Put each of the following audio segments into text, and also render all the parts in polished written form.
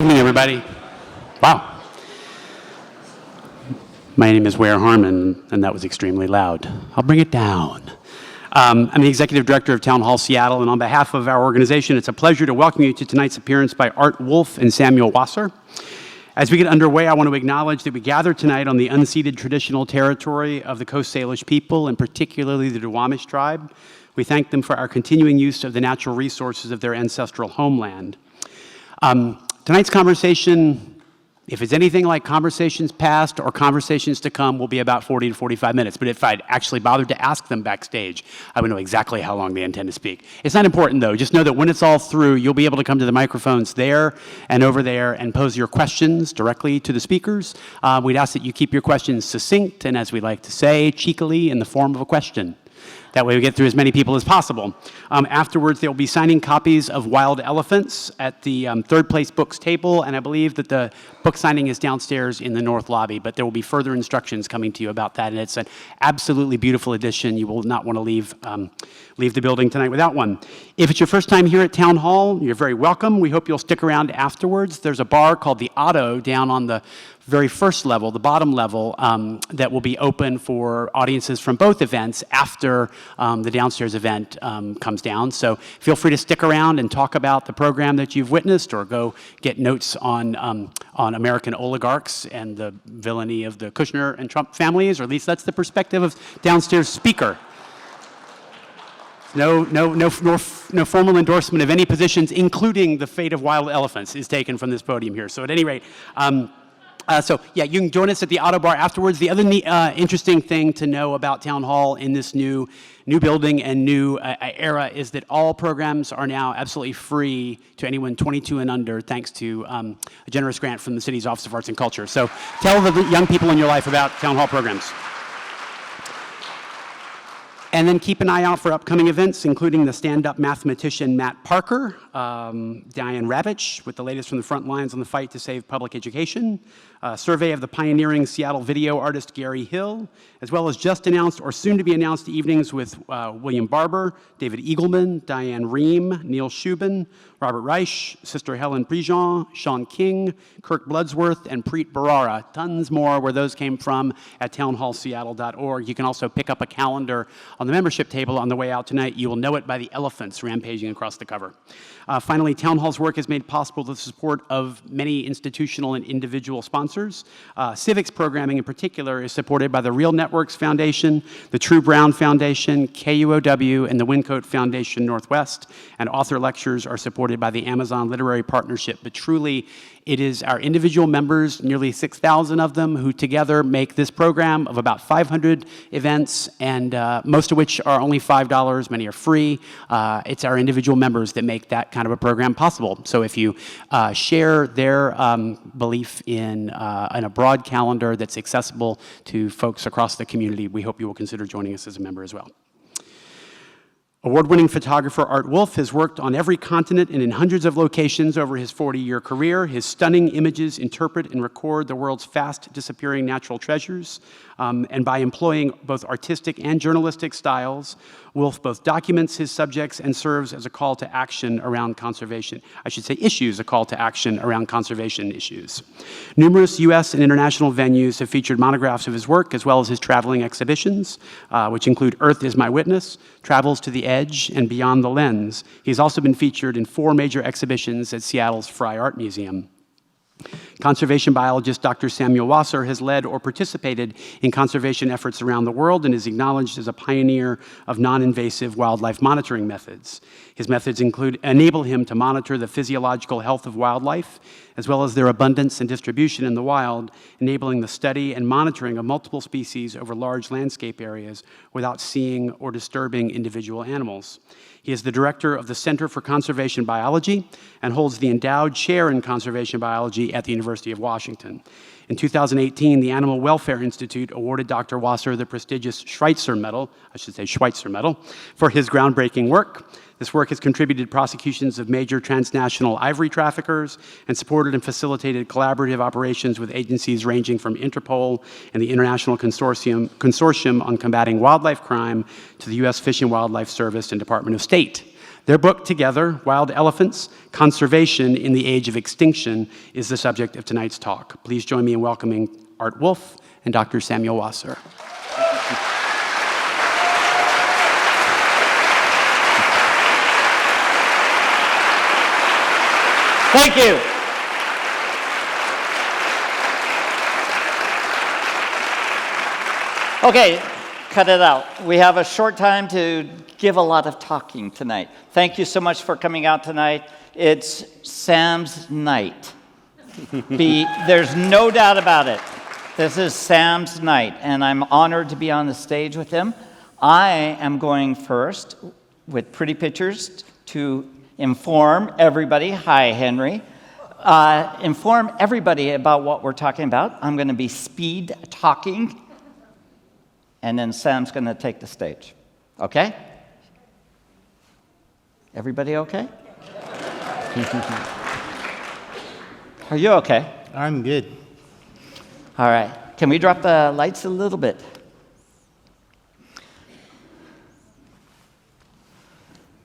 Good evening, everybody. Wow. My name is Ware Harmon, and that was extremely loud. I'll bring it down. I'm the Executive Director of Town Hall Seattle, and on behalf of our organization, it's a pleasure to welcome you to tonight's appearance by Art Wolfe and Samuel Laaser. As we get underway, I want to acknowledge that we gather tonight on the unceded traditional territory of the Coast Salish people, and particularly the Duwamish tribe. We thank them for our continuing use of the natural resources of their ancestral homeland. Tonight's conversation, if it's anything like conversations past or conversations to come, will be about 40 to 45 minutes. But if I'd actually bothered to ask them backstage, I would know exactly how long they intend to speak. It's not important, though. Just know that when it's all through, you'll be able to come to the microphones there and over there and pose your questions directly to the speakers. We'd ask that you keep your questions succinct and, as we like to say, cheekily in the form of a question. That way we get through as many people as possible. Afterwards, they'll be signing copies of Wild Elephants at the Third Place Books table, and I believe that the book signing is downstairs in the North Lobby, but there will be further instructions coming to you about that, and it's an absolutely beautiful edition. You will not want to leave the building tonight without one. If it's your first time here at Town Hall, you're very welcome. We hope you'll stick around afterwards. There's a bar called the Otto down on the very first level, the bottom level, that will be open for audiences from both events after the downstairs event comes down. So feel free to stick around and talk about the program that you've witnessed, or go get notes on American oligarchs and the villainy of the Kushner and Trump families, or at least that's the perspective of downstairs speaker. No formal endorsement of any positions, including the fate of wild elephants, is taken from this podium here. So at any rate, you can join us at the Auto Bar afterwards. The other interesting thing to know about Town Hall in this new building and new era is that all programs are now absolutely free to anyone 22 and under, thanks to a generous grant from the city's Office of Arts and Culture. So tell the young people in your life about Town Hall programs. And then keep an eye out for upcoming events, including the stand-up mathematician Matt Parker, Diane Ravitch, with the latest from the front lines on the fight to save public education, a survey of the pioneering Seattle video artist Gary Hill, as well as just announced or soon to be announced evenings with William Barber, David Eagleman, Diane Rehm, Neil Shubin, Robert Reich, Sister Helen Prejean, Sean King, Kirk Bloodsworth, and Preet Bharara. Tons more where those came from at townhallseattle.org. You can also pick up a calendar on the membership table on the way out tonight. You will know it by the elephants rampaging across the cover. Finally, Town Hall's work is made possible with the support of many institutional and individual sponsors. Civics programming in particular is supported by the Real Networks Foundation, the True Brown Foundation, KUOW, and the Wincote Foundation Northwest, and author lectures are supported by the Amazon Literary Partnership. But truly, it is our individual members, nearly 6,000 of them, who together make this program of about 500 events, and most of which are only $5, many are free. It's our individual members that make that kind of a program possible. So if you share their belief in a broad calendar that's accessible to folks across the community, we hope you will consider joining us as a member as well. Award-winning photographer Art Wolfe has worked on every continent and in hundreds of locations over his 40-year career. His stunning images interpret and record the world's fast-disappearing natural treasures. And by employing both artistic and journalistic styles, Wolfe both documents his subjects and serves as a call to action around conservation. I should say issues a call to action around conservation issues. Numerous U.S. and international venues have featured monographs of his work, as well as his traveling exhibitions, which include Earth is My Witness, Travels to the Edge, and Beyond the Lens. He's also been featured in 4 major exhibitions at Seattle's Frye Art Museum. Conservation biologist Dr. Samuel Laaser has led or participated in conservation efforts around the world and is acknowledged as a pioneer of non-invasive wildlife monitoring methods. His methods enable him to monitor the physiological health of wildlife, as well as their abundance and distribution in the wild, enabling the study and monitoring of multiple species over large landscape areas without seeing or disturbing individual animals. He is the director of the Center for Conservation Biology and holds the endowed chair in conservation biology at the University of Washington. In 2018, the Animal Welfare Institute awarded Dr. Wasser the prestigious Schweitzer Medal for his groundbreaking work. This work has contributed prosecutions of major transnational ivory traffickers and supported and facilitated collaborative operations with agencies ranging from Interpol and the International Consortium on Combating Wildlife Crime to the U.S. Fish and Wildlife Service and Department of State. Their book together, Wild Elephants, Conservation in the Age of Extinction, is the subject of tonight's talk. Please join me in welcoming Art Wolfe and Dr. Samuel Laaser. Thank you. Okay, cut it out. We have a short time to give a lot of talking tonight. Thank you so much for coming out tonight. It's Sam's night. There's no doubt about it. This is Sam's night, and I'm honored to be on the stage with him. I am going first with pretty pictures to inform everybody. Hi, Henry. Inform everybody about what we're talking about. I'm going to be speed talking, and then Sam's going to take the stage. Okay? Everybody okay? Are you okay? I'm good. All right. Can we drop the lights a little bit?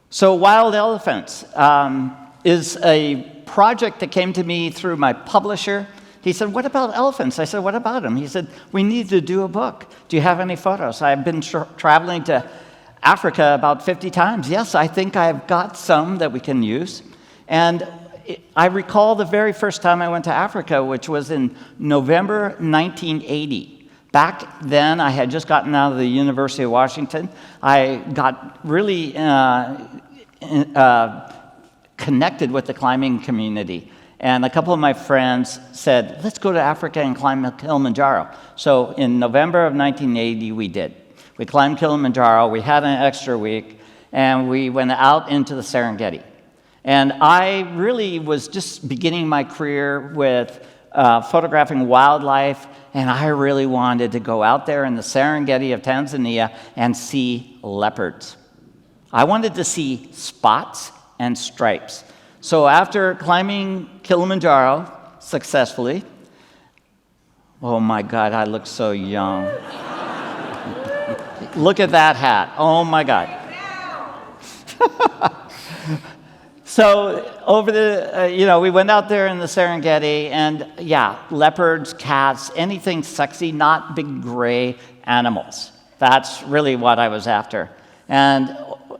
So Wild Elephants is a project that came to me through my publisher. He said, what about elephants? I said, what about them? He said, we need to do a book. Do you have any photos? I've been traveling to Africa about 50 times. Yes, I think I've got some that we can use. And I recall the very first time I went to Africa, which was in November 1980. Back then, I had just gotten out of the University of Washington. I got really connected with the climbing community. And a couple of my friends said, let's go to Africa and climb Kilimanjaro. So in November of 1980, we did. We climbed Kilimanjaro. We had an extra week, and we went out into the Serengeti. And I really was just beginning my career with photographing wildlife, and I really wanted to go out there in the Serengeti of Tanzania and see leopards. I wanted to see spots and stripes. So after climbing Kilimanjaro successfully, oh my God, I look so young. Look at that hat. Oh my God. So over we went out there in the Serengeti, and yeah, leopards, cats, anything sexy, not big gray animals. That's really what I was after.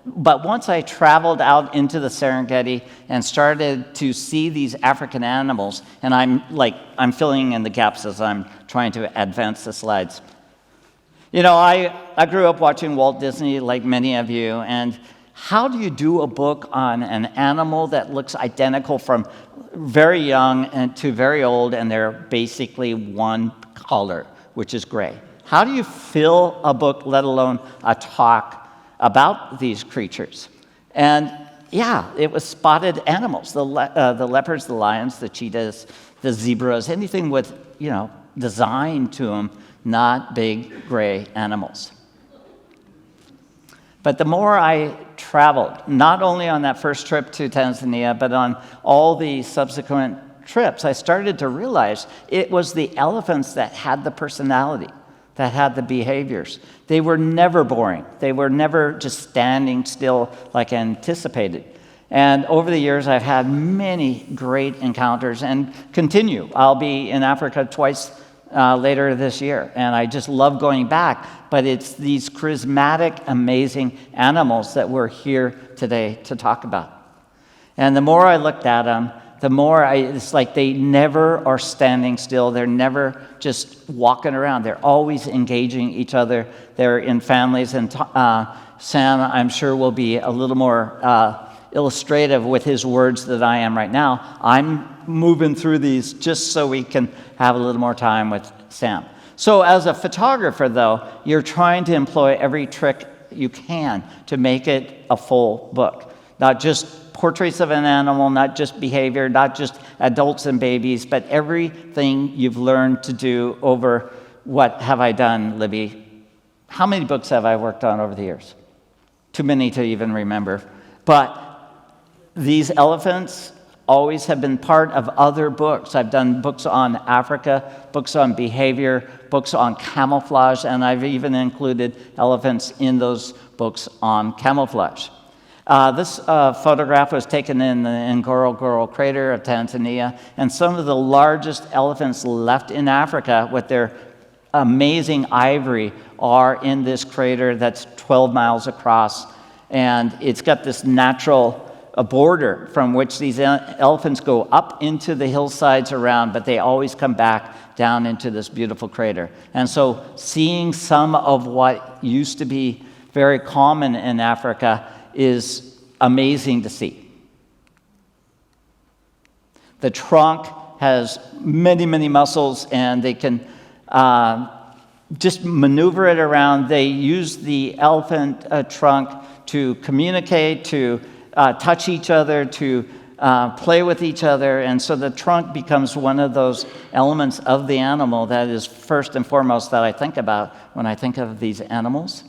But once I traveled out into the Serengeti and started to see these African animals, and I'm filling in the gaps as I'm trying to advance the slides. I grew up watching Walt Disney like many of you, and how do you do a book on an animal that looks identical from very young and to very old, and they're basically one color, which is gray? How do you fill a book, let alone a talk about these creatures? And yeah, it was spotted animals, the leopards, the lions, the cheetahs, the zebras, anything with, design to them, not big gray animals. But the more I traveled, not only on that first trip to Tanzania, but on all the subsequent trips, I started to realize it was the elephants that had the personality, that had the behaviors. They were never boring. They were never just standing still like anticipated. And over the years, I've had many great encounters and continue. I'll be in Africa twice later this year, and I just love going back. But it's these charismatic, amazing animals that we're here today to talk about. And the more I looked at them, the more it's like they never are standing still. They're never just walking around. They're always engaging each other. They're in families. And Sam, I'm sure, will be a little more illustrative with his words than I am right now. I'm moving through these just so we can have a little more time with Sam. So as a photographer, though, you're trying to employ every trick you can to make it a full book. Not just portraits of an animal, not just behavior, not just adults and babies, but everything you've learned to do over, what have I done, Libby? How many books have I worked on over the years? Too many to even remember. But these elephants always have been part of other books. I've done books on Africa, books on behavior, books on camouflage, and I've even included elephants in those books on camouflage. This photograph was taken in the Ngorongoro crater of Tanzania, and some of the largest elephants left in Africa with their amazing ivory are in this crater that's 12 miles across, and it's got this natural border from which these elephants go up into the hillsides around, but they always come back down into this beautiful crater. And so seeing some of what used to be very common in Africa is amazing to see. The trunk has many, many muscles, and they can just maneuver it around. They use the elephant trunk to communicate, to touch each other, to play with each other, and so the trunk becomes one of those elements of the animal that is first and foremost that I think about when I think of these animals.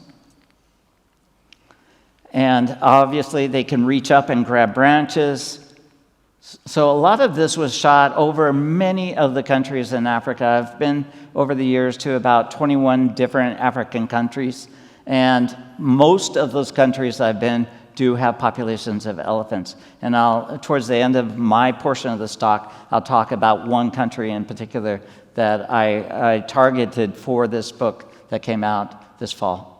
And obviously they can reach up and grab branches. So a lot of this was shot over many of the countries in Africa. I've been over the years to about 21 different African countries, and most of those countries I've been do have populations of elephants. And towards the end of my portion of this talk, I'll talk about one country in particular that I targeted for this book that came out this fall.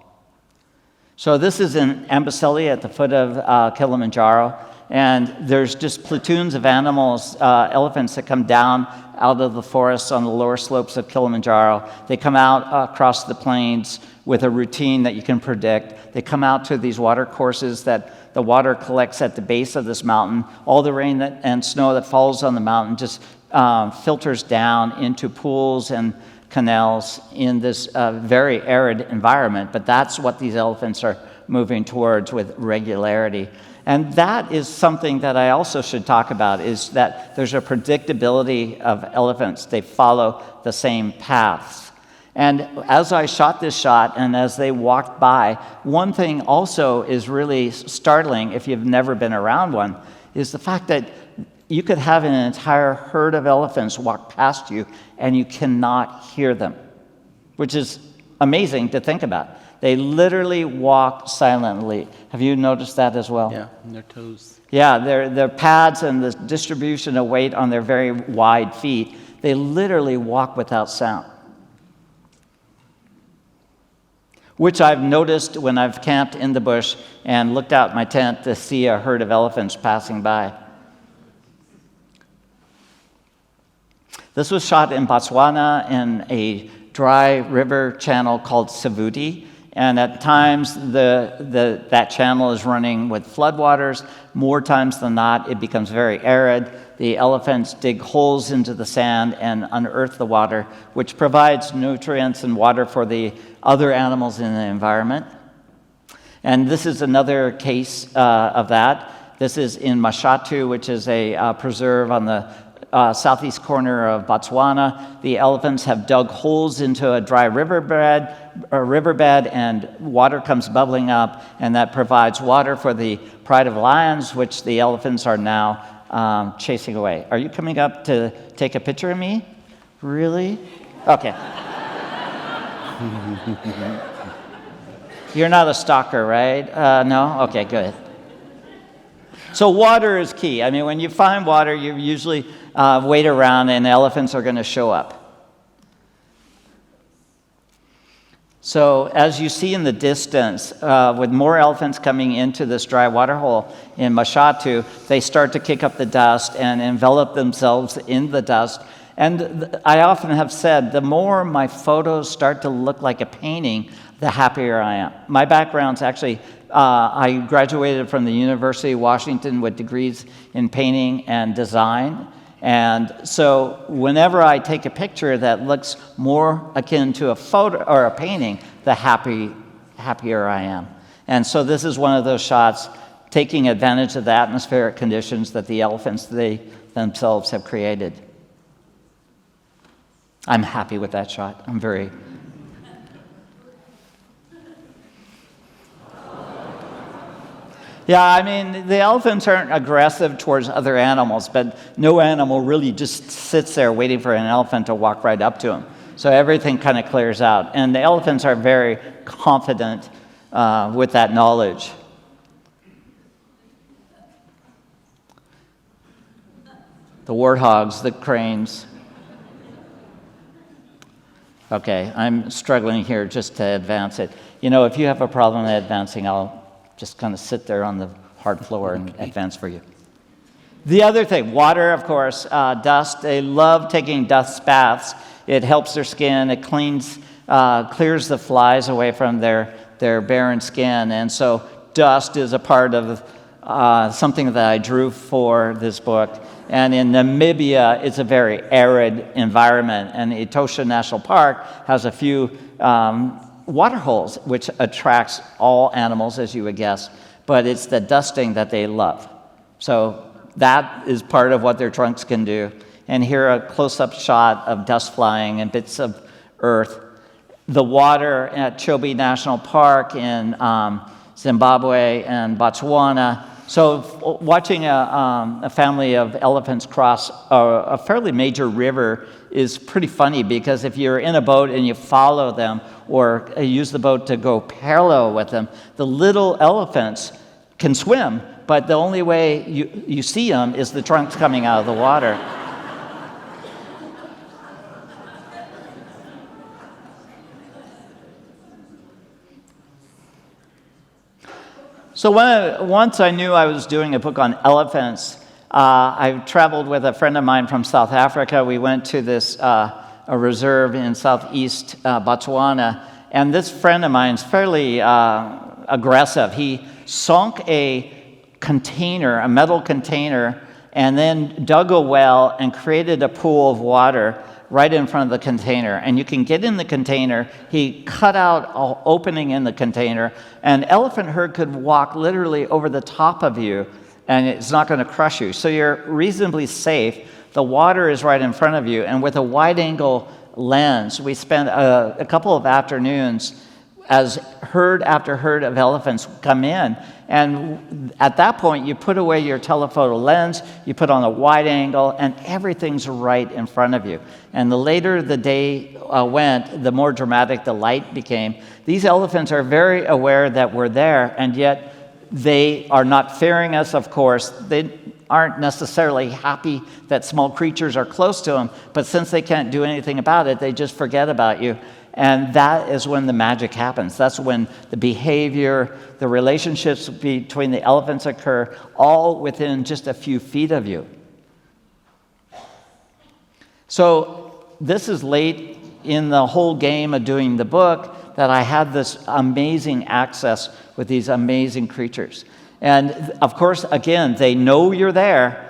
So this is in Amboseli at the foot of Kilimanjaro, and there's just platoons of animals, elephants that come down out of the forests on the lower slopes of Kilimanjaro. They come out across the plains with a routine that you can predict. They come out to these water courses that the water collects at the base of this mountain. All the rain and snow that falls on the mountain just filters down into pools and canals in this very arid environment, but that's what these elephants are moving towards with regularity. And that is something that I also should talk about, is that there's a predictability of elephants. They follow the same paths. And as I shot this shot and as they walked by, one thing also is really startling if you've never been around one, is the fact that you could have an entire herd of elephants walk past you and you cannot hear them, which is amazing to think about. They literally walk silently. Have you noticed that as well? Yeah, on their toes. Yeah, their pads and the distribution of weight on their very wide feet, they literally walk without sound. Which I've noticed when I've camped in the bush and looked out my tent to see a herd of elephants passing by. This was shot in Botswana in a dry river channel called Savuti, and at times that channel is running with floodwaters. More times than not, it becomes very arid. The elephants dig holes into the sand and unearth the water, which provides nutrients and water for the other animals in the environment. And this is another case of that. This is in Mashatu, which is a preserve on the southeast corner of Botswana. The elephants have dug holes into a dry riverbed, and water comes bubbling up, and that provides water for the pride of lions, which the elephants are now chasing away. Are you coming up to take a picture of me? Really? Okay. You're not a stalker, right? No? Okay, good. So water is key. I mean, when you find water, you usually wait around and elephants are going to show up. So as you see in the distance, with more elephants coming into this dry water hole in Mashatu, they start to kick up the dust and envelop themselves in the dust. And I often have said, the more my photos start to look like a painting, the happier I am. My background's actually, I graduated from the University of Washington with degrees in painting and design. And so whenever I take a picture that looks more akin to a photo or a painting, the happier I am. And so this is one of those shots taking advantage of the atmospheric conditions that the elephants they themselves have created. I'm happy with that shot. I'm very... Yeah, I mean, the elephants aren't aggressive towards other animals, but no animal really just sits there waiting for an elephant to walk right up to them. So everything kind of clears out. And the elephants are very confident with that knowledge. the warthogs, the cranes. Okay, I'm struggling here just to advance it. You know, if you have a problem advancing, I'll just kind of sit there on the hard floor and advance for you. The other thing, water, of course, dust. They love taking dust baths. It helps their skin. It clears the flies away from their barren skin. And so dust is a part of something that I drew for this book. And in Namibia, it's a very arid environment. And Etosha National Park has a few water holes, which attracts all animals, as you would guess. But it's the dusting that they love. So that is part of what their trunks can do. And here a close-up shot of dust flying and bits of earth. The water at Chobe National Park in Zimbabwe and Botswana. So watching a family of elephants cross a fairly major river is pretty funny, because if you're in a boat and you follow them or use the boat to go parallel with them, the little elephants can swim, but the only way you see them is the trunks coming out of the water. So once I knew I was doing a book on elephants, I traveled with a friend of mine from South Africa. We went to this a reserve in southeast Botswana, and this friend of mine is fairly aggressive. He sunk a container, a metal container, and then dug a well and created a pool of water right in front of the container. And you can get in the container. He cut out an opening in the container. An elephant herd could walk literally over the top of you, and it's not going to crush you. So you're reasonably safe. The water is right in front of you. And with a wide-angle lens, we spent a couple of afternoons as herd after herd of elephants come in. And at that point, you put away your telephoto lens, you put on a wide angle, and everything's right in front of you. And the later the day went, the more dramatic the light became. These elephants are very aware that we're there, and yet they are not fearing us, of course. They aren't necessarily happy that small creatures are close to them, but since they can't do anything about it, they just forget about you. And that is when the magic happens. That's when the behavior, the relationships between the elephants occur, all within just a few feet of you. So this is late in the whole game of doing the book that I had this amazing access with these amazing creatures. And of course, again, they know you're there,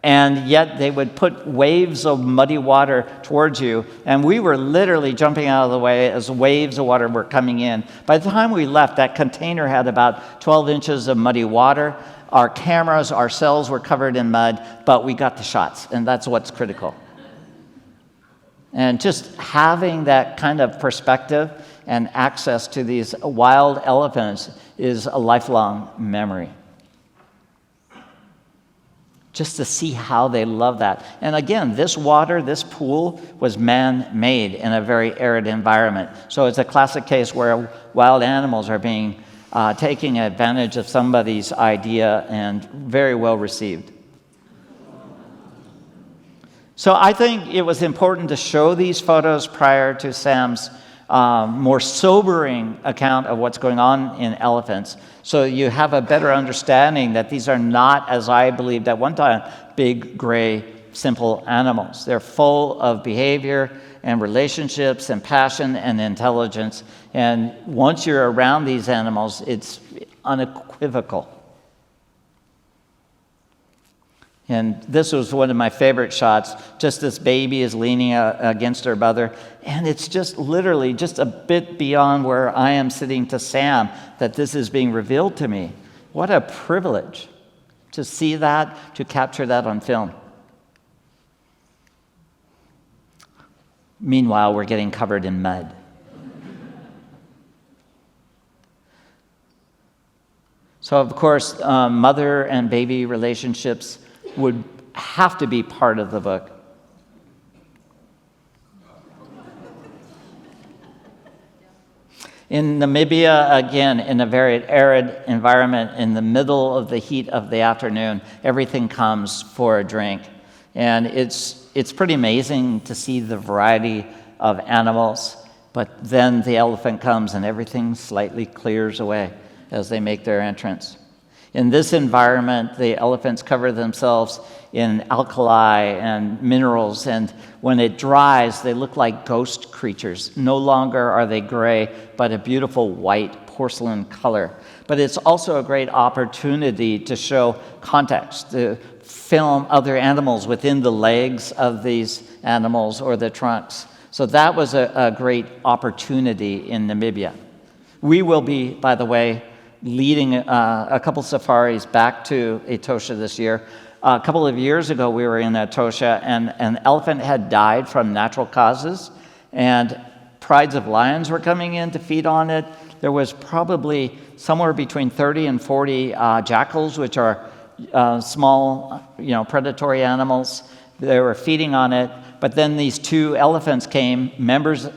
and yet they would put waves of muddy water towards you. And we were literally jumping out of the way as waves of water were coming in. By the time we left, that container had about 12 inches of muddy water. Our cameras, ourselves were covered in mud, but we got the shots, and that's what's critical. And just having that kind of perspective and access to these wild elephants is a lifelong memory. Just to see how they love that. And again, this water, this pool, was man-made in a very arid environment. So it's a classic case where wild animals are being taking advantage of somebody's idea, and very well received. So I think it was important to show these photos prior to Sam's more sobering account of what's going on in elephants, so you have a better understanding that these are not, as I believed at one time, big, gray, simple animals. They're full of behavior and relationships and passion and intelligence. And once you're around these animals, it's unequivocal. And this was one of my favorite shots. Just this baby is leaning against her mother. And it's just literally just a bit beyond where I am sitting to Sam that this is being revealed to me. What a privilege to see that, to capture that on film. Meanwhile, we're getting covered in mud. So, of course, mother and baby relationships would have to be part of the book. In Namibia, again, in a very arid environment, in the middle of the heat of the afternoon, everything comes for a drink. And it's pretty amazing to see the variety of animals, but then the elephant comes and everything slightly clears away as they make their entrance. In this environment, the elephants cover themselves in alkali and minerals, and when it dries, they look like ghost creatures. No longer are they gray, but a beautiful white porcelain color. But it's also a great opportunity to show context, to film other animals within the legs of these animals or the trunks. So that was a great opportunity in Namibia. We will be, by the way, leading a couple safaris back to Etosha this year. A couple of years ago, we were in Etosha, and an elephant had died from natural causes, and prides of lions were coming in to feed on it. There was probably somewhere between 30 and 40 jackals, which are small, predatory animals. They were feeding on it, but then these two elephants came, members,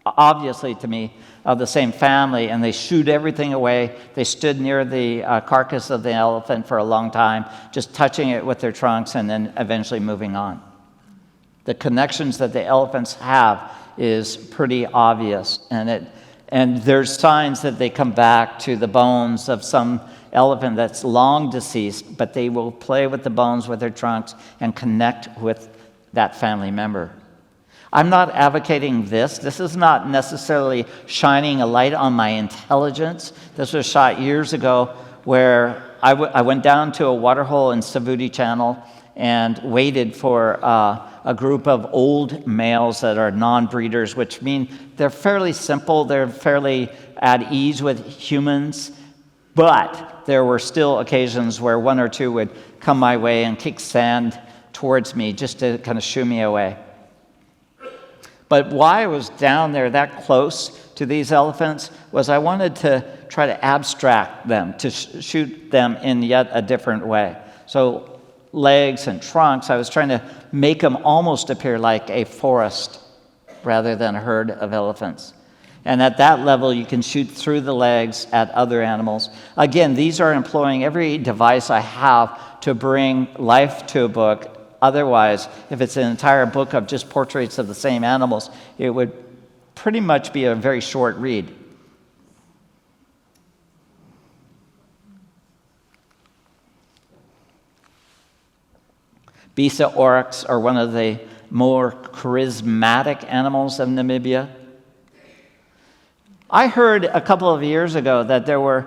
obviously to me, of the same family, and they shooed everything away. They stood near the carcass of the elephant for a long time, just touching it with their trunks and then eventually moving on. The connections that the elephants have is pretty obvious, and there's signs that they come back to the bones of some elephant that's long deceased, but they will play with the bones with their trunks and connect with that family member. I'm not advocating this. This is not necessarily shining a light on my intelligence. This was shot years ago where I went down to a waterhole in Savuti Channel and waited for a group of old males that are non-breeders, which mean they're fairly simple, they're fairly at ease with humans, but there were still occasions where one or two would come my way and kick sand towards me just to kind of shoo me away. But why I was down there that close to these elephants was I wanted to try to abstract them, to shoot them in yet a different way. So legs and trunks, I was trying to make them almost appear like a forest rather than a herd of elephants. And at that level, you can shoot through the legs at other animals. Again, these are employing every device I have to bring life to a book. Otherwise, if it's an entire book of just portraits of the same animals, it would pretty much be a very short read. Bisa oryx are one of the more charismatic animals of Namibia. I heard a couple of years ago that there were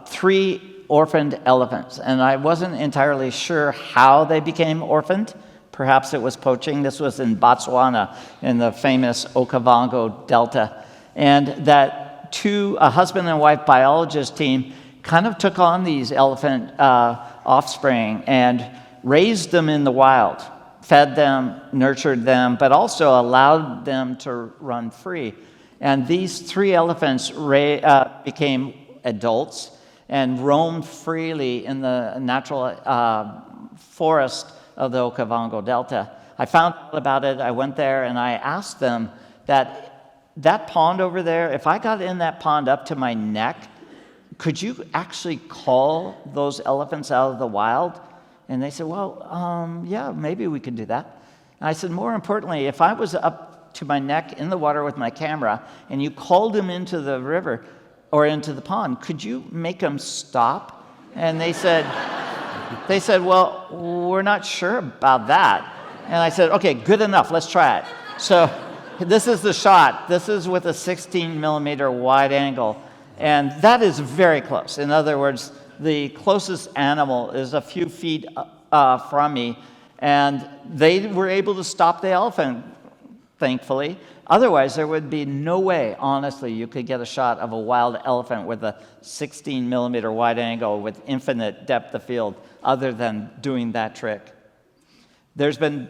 3 orphaned elephants, and I wasn't entirely sure how they became orphaned. Perhaps it was poaching. This was in Botswana, in the famous Okavango Delta. And that a husband and wife biologist team kind of took on these elephant offspring and raised them in the wild, fed them, nurtured them, but also allowed them to run free. And these 3 elephants became adults and roamed freely in the natural forest of the Okavango Delta. I found out about it. I went there and I asked them that pond over there, if I got in that pond up to my neck, could you actually call those elephants out of the wild? And they said, well, yeah, maybe we could do that. And I said, more importantly, if I was up to my neck in the water with my camera and you called them into the river, or into the pond, could you make them stop? And they said, well, we're not sure about that. And I said, okay, good enough, let's try it. So this is the shot. This is with a 16 millimeter wide angle. And that is very close. In other words, the closest animal is a few feet from me. And they were able to stop the elephant, thankfully. Otherwise, there would be no way, honestly, you could get a shot of a wild elephant with a 16 millimeter wide angle with infinite depth of field other than doing that trick. There's been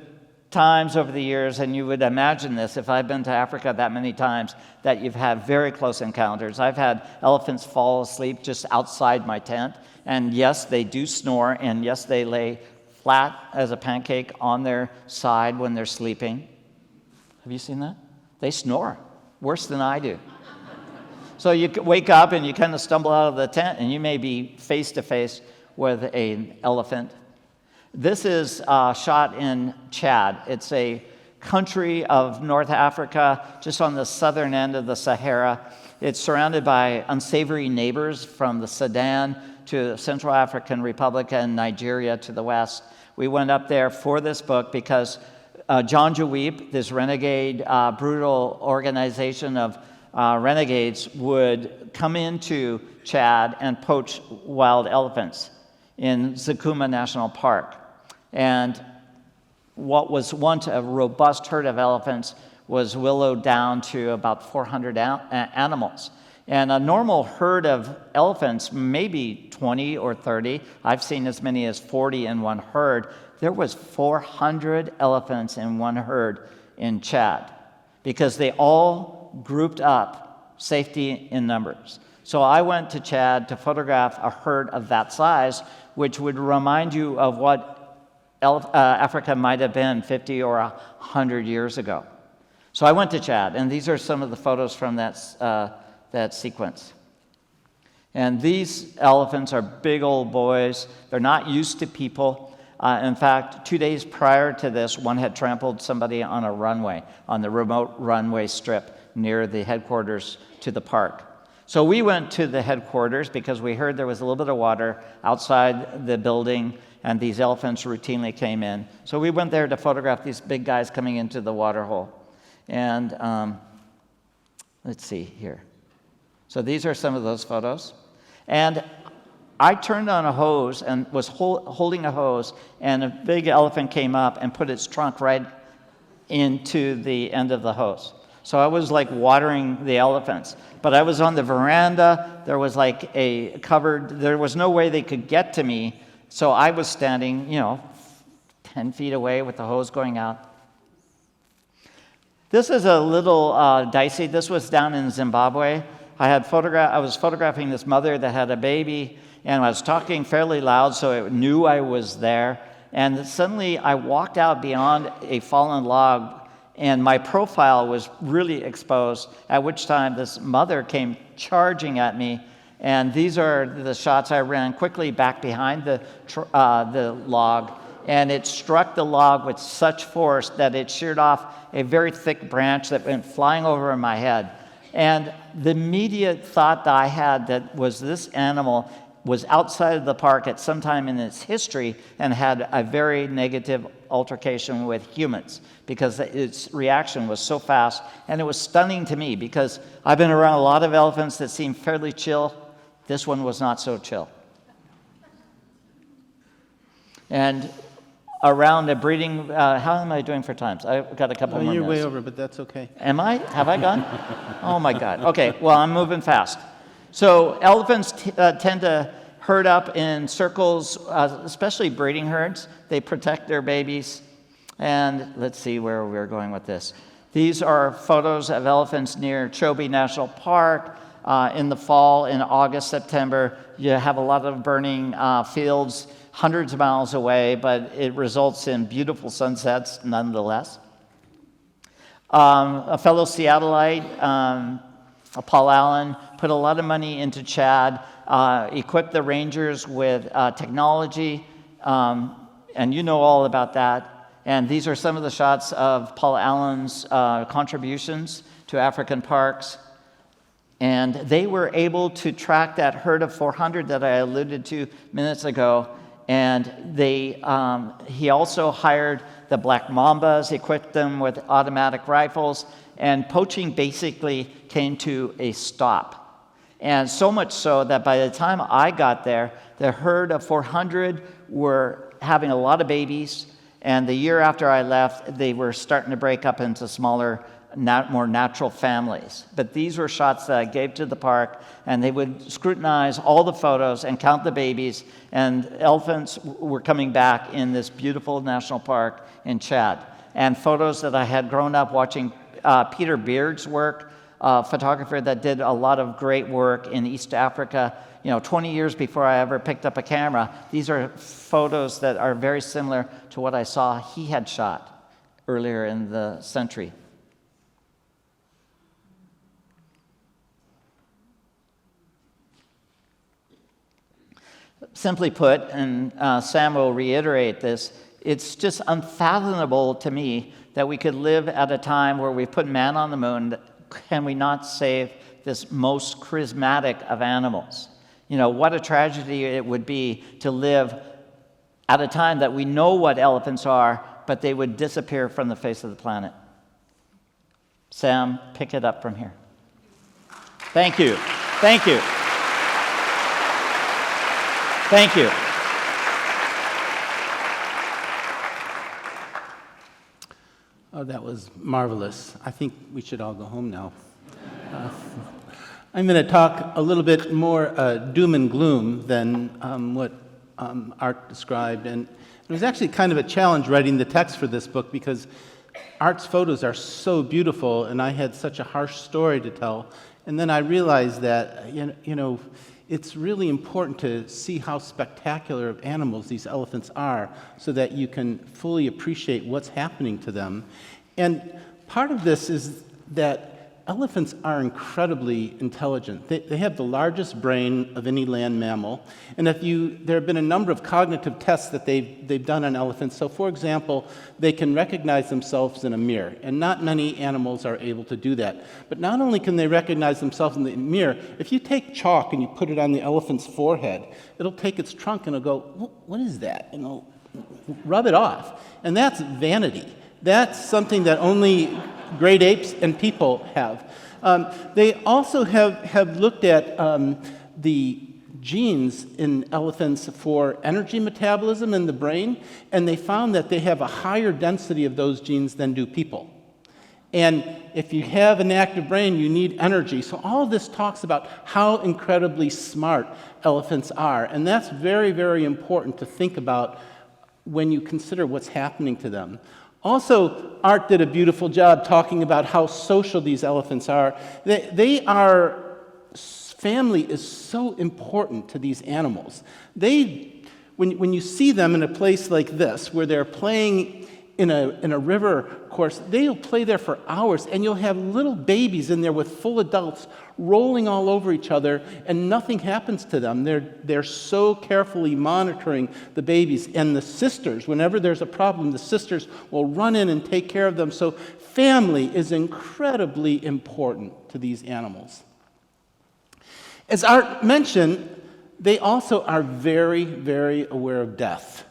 times over the years, and you would imagine this, if I've been to Africa that many times, that you've had very close encounters. I've had elephants fall asleep just outside my tent, and yes, they do snore, and yes, they lay flat as a pancake on their side when they're sleeping. Have you seen that? They snore worse than I do. So you wake up and you kind of stumble out of the tent and you may be face to face with an elephant. This is shot in Chad. It's a country of North Africa, just on the southern end of the Sahara. It's surrounded by unsavory neighbors from the Sudan to Central African Republic and Nigeria to the west. We went up there for this book because John Jaweep, this renegade, brutal organization of renegades, would come into Chad and poach wild elephants in Zakuma National Park. And what was once a robust herd of elephants was willowed down to about 400 animals. And a normal herd of elephants, maybe 20 or 30, I've seen as many as 40 in one herd. There was 400 elephants in one herd in Chad because they all grouped up, safety in numbers. So I went to Chad to photograph a herd of that size, which would remind you of what Africa might have been 50 or 100 years ago. So I went to Chad, and these are some of the photos from that sequence. And these elephants are big old boys. They're not used to people. In fact, 2 days prior to this, one had trampled somebody on a runway, on the remote runway strip near the headquarters to the park. So we went to the headquarters because we heard there was a little bit of water outside the building, and these elephants routinely came in. So we went there to photograph these big guys coming into the water hole. And let's see here. So these are some of those photos. And I turned on a hose and was holding a hose, and a big elephant came up and put its trunk right into the end of the hose. So I was like watering the elephants. But I was on the veranda. There was like a covered, there was no way they could get to me. So I was standing, 10 feet away with the hose going out. This is a little dicey. This was down in Zimbabwe. I was photographing this mother that had a baby, and I was talking fairly loud so it knew I was there. And suddenly I walked out beyond a fallen log, and my profile was really exposed, at which time this mother came charging at me. And these are the shots. I ran quickly back behind the log, and it struck the log with such force that it sheared off a very thick branch that went flying over my head. And the immediate thought that I had that was this animal was outside of the park at some time in its history and had a very negative altercation with humans because its reaction was so fast. And it was stunning to me because I've been around a lot of elephants that seem fairly chill. This one was not so chill. And around a breeding, how am I doing for times? I've got a couple more You're minutes. way over, but that's okay. Am I? Have I gone? Oh my God. Okay, well, I'm moving fast. So elephants tend to herd up in circles, especially breeding herds. They protect their babies. And let's see where we're going with this. These are photos of elephants near Chobe National Park. In the fall, in August, September, you have a lot of burning fields hundreds of miles away, but it results in beautiful sunsets nonetheless. A fellow Seattleite, Paul Allen, put a lot of money into Chad, equipped the rangers with technology, and you know all about that. And these are some of the shots of Paul Allen's contributions to African parks. And they were able to track that herd of 400 that I alluded to minutes ago. And he also hired the black mambas, equipped them with automatic rifles, and poaching basically came to a stop. And so much so that by the time I got there, the herd of 400 were having a lot of babies, and the year after I left, they were starting to break up into smaller, more natural families. But these were shots that I gave to the park, and they would scrutinize all the photos and count the babies, and elephants were coming back in this beautiful national park in Chad. And photos that I had grown up watching Peter Beard's work, a photographer that did a lot of great work in East Africa, 20 years before I ever picked up a camera. These are photos that are very similar to what I saw he had shot earlier in the century. Simply put, and Sam will reiterate this, it's just unfathomable to me that we could live at a time where we put man on the moon. Can we not save this most charismatic of animals? You know, what a tragedy it would be to live at a time that we know what elephants are, but they would disappear from the face of the planet. Sam, pick it up from here. Thank you. Thank you. Thank you. Oh, that was marvelous. I think we should all go home now. I'm going to talk a little bit more doom and gloom than what Art described. And it was actually kind of a challenge writing the text for this book because Art's photos are so beautiful, and I had such a harsh story to tell. And then I realized that, you know, it's really important to see how spectacular of animals these elephants are so that you can fully appreciate what's happening to them. And part of this is that elephants are incredibly intelligent. They have the largest brain of any land mammal. And there have been a number of cognitive tests that they've done on elephants. So for example, they can recognize themselves in a mirror. And not many animals are able to do that. But not only can they recognize themselves in the mirror, if you take chalk and you put it on the elephant's forehead, it'll take its trunk and it'll go, what is that? And it'll rub it off. And that's vanity. That's something that only great apes and people have. They also have looked at the genes in elephants for energy metabolism in the brain, and they found that they have a higher density of those genes than do people. And if you have an active brain, you need energy. So all of this talks about how incredibly smart elephants are, and that's very, very important to think about when you consider what's happening to them. Also, Art did a beautiful job talking about how social these elephants are. Family is so important to these animals. When you see them in a place like this, where they're playing in a river course, they'll play there for hours, and you'll have little babies in there with full adults rolling all over each other, and nothing happens to them. They're so carefully monitoring the babies, and the sisters, whenever there's a problem, the sisters will run in and take care of them. So family is incredibly important to these animals. As Art mentioned, they also are very, very aware of death.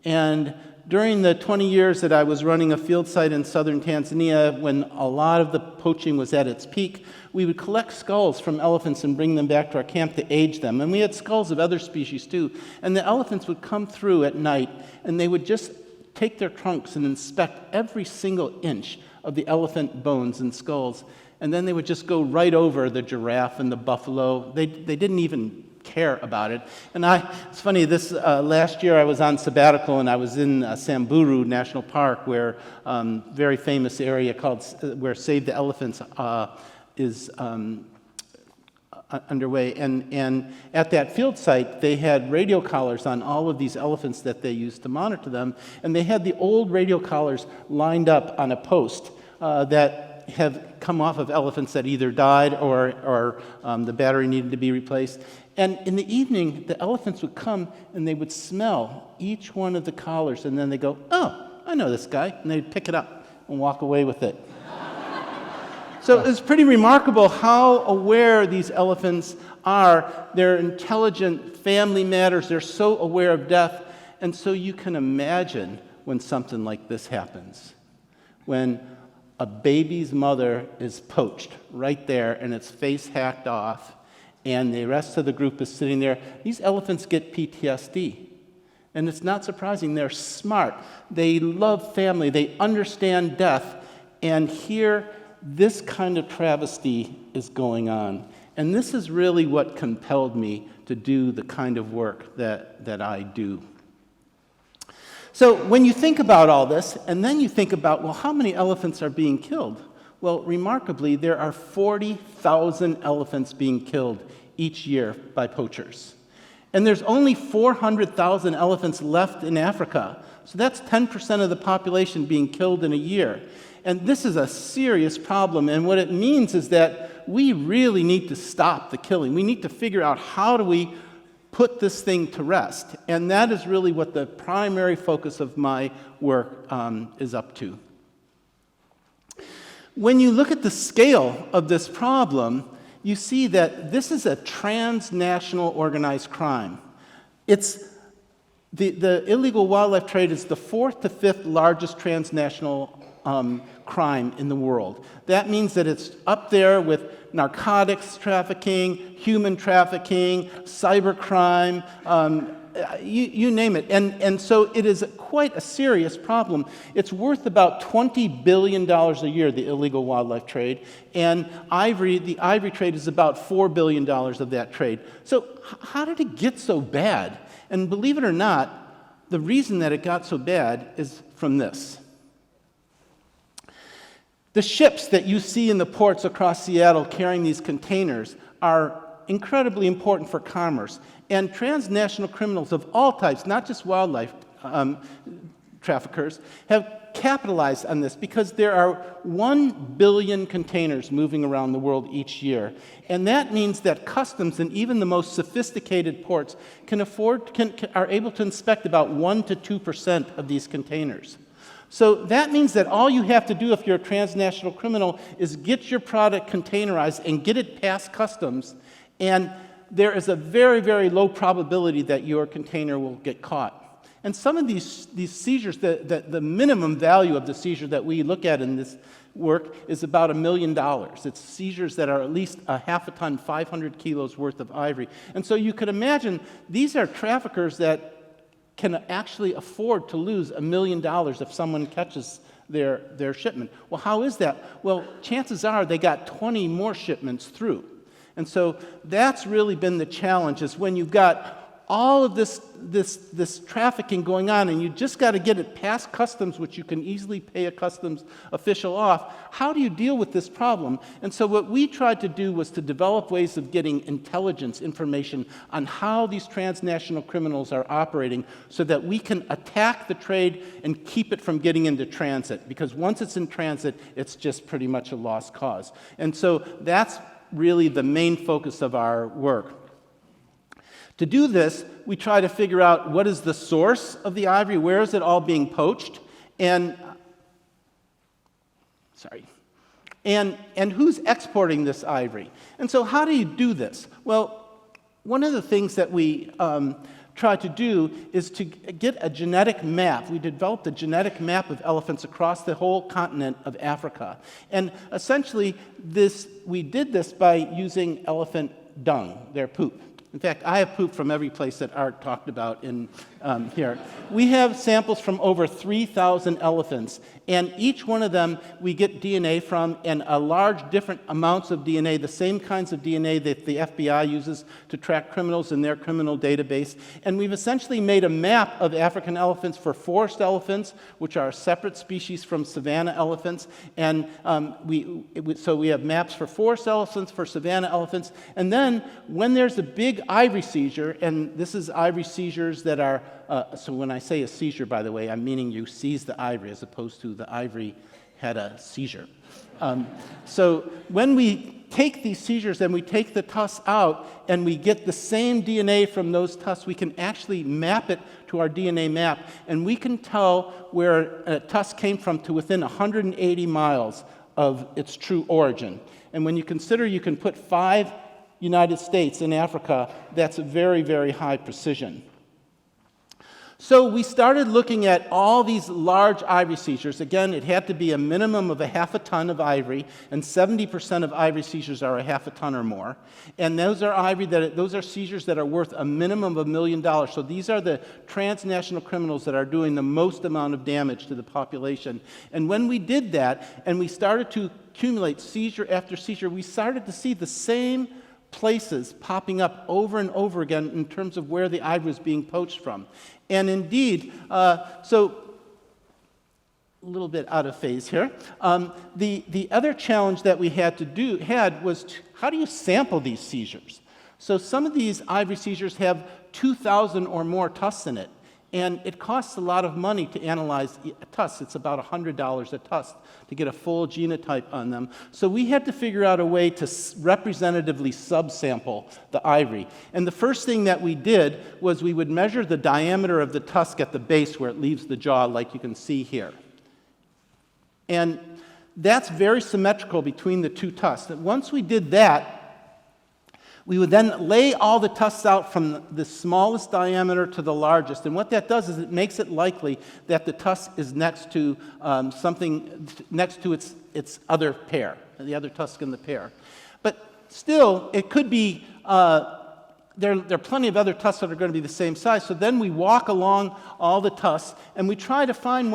And during the 20 years that I was running a field site in southern Tanzania, when a lot of the poaching was at its peak, we would collect skulls from elephants and bring them back to our camp to age them. And we had skulls of other species too. And the elephants would come through at night, and they would just take their trunks and inspect every single inch of the elephant bones and skulls. And then they would just go right over the giraffe and the buffalo. They didn't even care about it. And it's funny, this last year I was on sabbatical, and I was in Samburu National Park, where very famous area called where Save the Elephants is underway. And at that field site, they had radio collars on all of these elephants that they used to monitor them, and they had the old radio collars lined up on a post that have come off of elephants that either died or the battery needed to be replaced. And in the evening, the elephants would come and they would smell each one of the collars, and then they go, "Oh, I know this guy," and they'd pick it up and walk away with it. So it's pretty remarkable how aware these elephants are. They're intelligent, family matters, they're so aware of death. And so you can imagine when something like this happens, when a baby's mother is poached right there and its face hacked off, and the rest of the group is sitting there. These elephants get PTSD. And it's not surprising. They're smart. They love family. They understand death. And here, this kind of travesty is going on. And this is really what compelled me to do the kind of work that I do. So when you think about all this, and then you think about, well, how many elephants are being killed? Well, remarkably, there are 40,000 elephants being killed each year by poachers. And there's only 400,000 elephants left in Africa. So that's 10% of the population being killed in a year. And this is a serious problem. And what it means is that we really need to stop the killing. We need to figure out how do we put this thing to rest. And that is really what the primary focus of my work is up to. When you look at the scale of this problem, you see that this is a transnational organized crime. It's the illegal wildlife trade is the 4th to 5th largest transnational crime in the world. That means that it's up there with narcotics trafficking, human trafficking, cybercrime, you name it. And so it is quite a serious problem. It's worth about $20 billion a year, the illegal wildlife trade, and the ivory trade is about $4 billion of that trade. So how did it get so bad? And believe it or not, the reason that it got so bad is from this. The ships that you see in the ports across Seattle carrying these containers are incredibly important for commerce. And transnational criminals of all types, not just wildlife traffickers, have capitalized on this because there are 1 billion containers moving around the world each year. And that means that customs and even the most sophisticated ports are able to inspect about 1 to 2% of these containers. So that means that all you have to do if you're a transnational criminal is get your product containerized and get it past customs, and there is a very, very low probability that your container will get caught. And some of these seizures, the minimum value of the seizure that we look at in this work is about $1 million. It's seizures that are at least a half a ton, 500 kilos worth of ivory. And so you could imagine these are traffickers that can actually afford to lose $1 million if someone catches their shipment. Well, how is that? Well, chances are they got 20 more shipments through. And so that's really been the challenge, is when you've got all of this trafficking going on and you just got to get it past customs, which you can easily pay a customs official off. How do you deal with this problem? And so what we tried to do was to develop ways of getting intelligence information on how these transnational criminals are operating so that we can attack the trade and keep it from getting into transit. Because once it's in transit, it's just pretty much a lost cause. And so that's really the main focus of our work. To do this, we try to figure out what is the source of the ivory, where is it all being poached, and who's exporting this ivory. And so how do you do this? Well, one of the things that we try to do is to get a genetic map. We developed a genetic map of elephants across the whole continent of Africa. And essentially, we did this by using elephant dung, their poop. In fact, I have poop from every place that Art talked about in here. We have samples from over 3,000 elephants, and each one of them we get DNA from, and a large different amounts of DNA, the same kinds of DNA that the FBI uses to track criminals in their criminal database. And we've essentially made a map of African elephants for forest elephants, which are a separate species from savanna elephants. And so we have maps for forest elephants, for savanna elephants. And then when there's a big ivory seizure, and this is ivory seizures that are, so when I say a seizure, by the way, I'm meaning you seize the ivory as opposed to the ivory had a seizure. So when we take these seizures and we take the tusks out and we get the same DNA from those tusks, we can actually map it to our DNA map, and we can tell where a tusk came from to within 180 miles of its true origin. And when you consider you can put 5 United States in Africa, that's a very, very high precision. So we started looking at all these large ivory seizures. Again, it had to be a minimum of a half a ton of ivory, and 70% of ivory seizures are a half a ton or more. And those are seizures that are worth a minimum of $1 million. So these are the transnational criminals that are doing the most amount of damage to the population. And when we did that, and we started to accumulate seizure after seizure, we started to see the same places popping up over and over again in terms of where the ivory was being poached from. And indeed, so a little bit out of phase here. The other challenge that we had was how do you sample these seizures? So some of these ivory seizures have 2,000 or more tusks in it. And it costs a lot of money to analyze tusks. It's about $100 a tusk to get a full genotype on them. So we had to figure out a way to representatively subsample the ivory. And the first thing that we did was we would measure the diameter of the tusk at the base where it leaves the jaw, like you can see here. And that's very symmetrical between the two tusks. And once we did that, we would then lay all the tusks out from the smallest diameter to the largest. And what that does is it makes it likely that the tusk is next to next to its other pair, the other tusk in the pair. But still, it could be, there are plenty of other tusks that are going to be the same size. So then we walk along all the tusks, and we try to find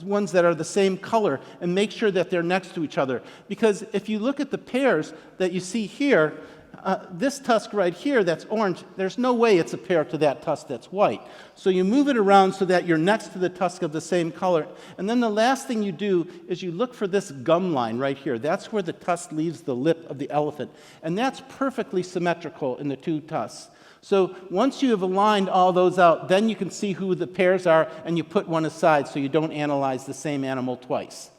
ones that are the same color and make sure that they're next to each other. Because if you look at the pairs that you see here, this tusk right here that's orange, there's no way it's a pair to that tusk that's white. So you move it around so that you're next to the tusk of the same color. And then the last thing you do is you look for this gum line right here. That's where the tusk leaves the lip of the elephant. And that's perfectly symmetrical in the two tusks. So once you have aligned all those out, then you can see who the pairs are, and you put one aside so you don't analyze the same animal twice.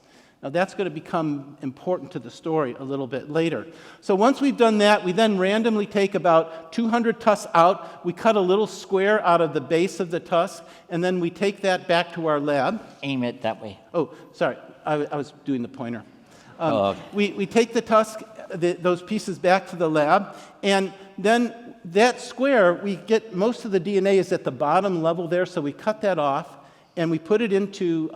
Now that's going to become important to the story a little bit later. So once we've done that, we then randomly take about 200 tusks out. We cut a little square out of the base of the tusk, and then we take that back to our lab. Aim it that way. Oh, sorry, I was doing the pointer. Okay. We take the tusk, those pieces back to the lab, and then that square, we get most of the DNA is at the bottom level there, so we cut that off, and we put it into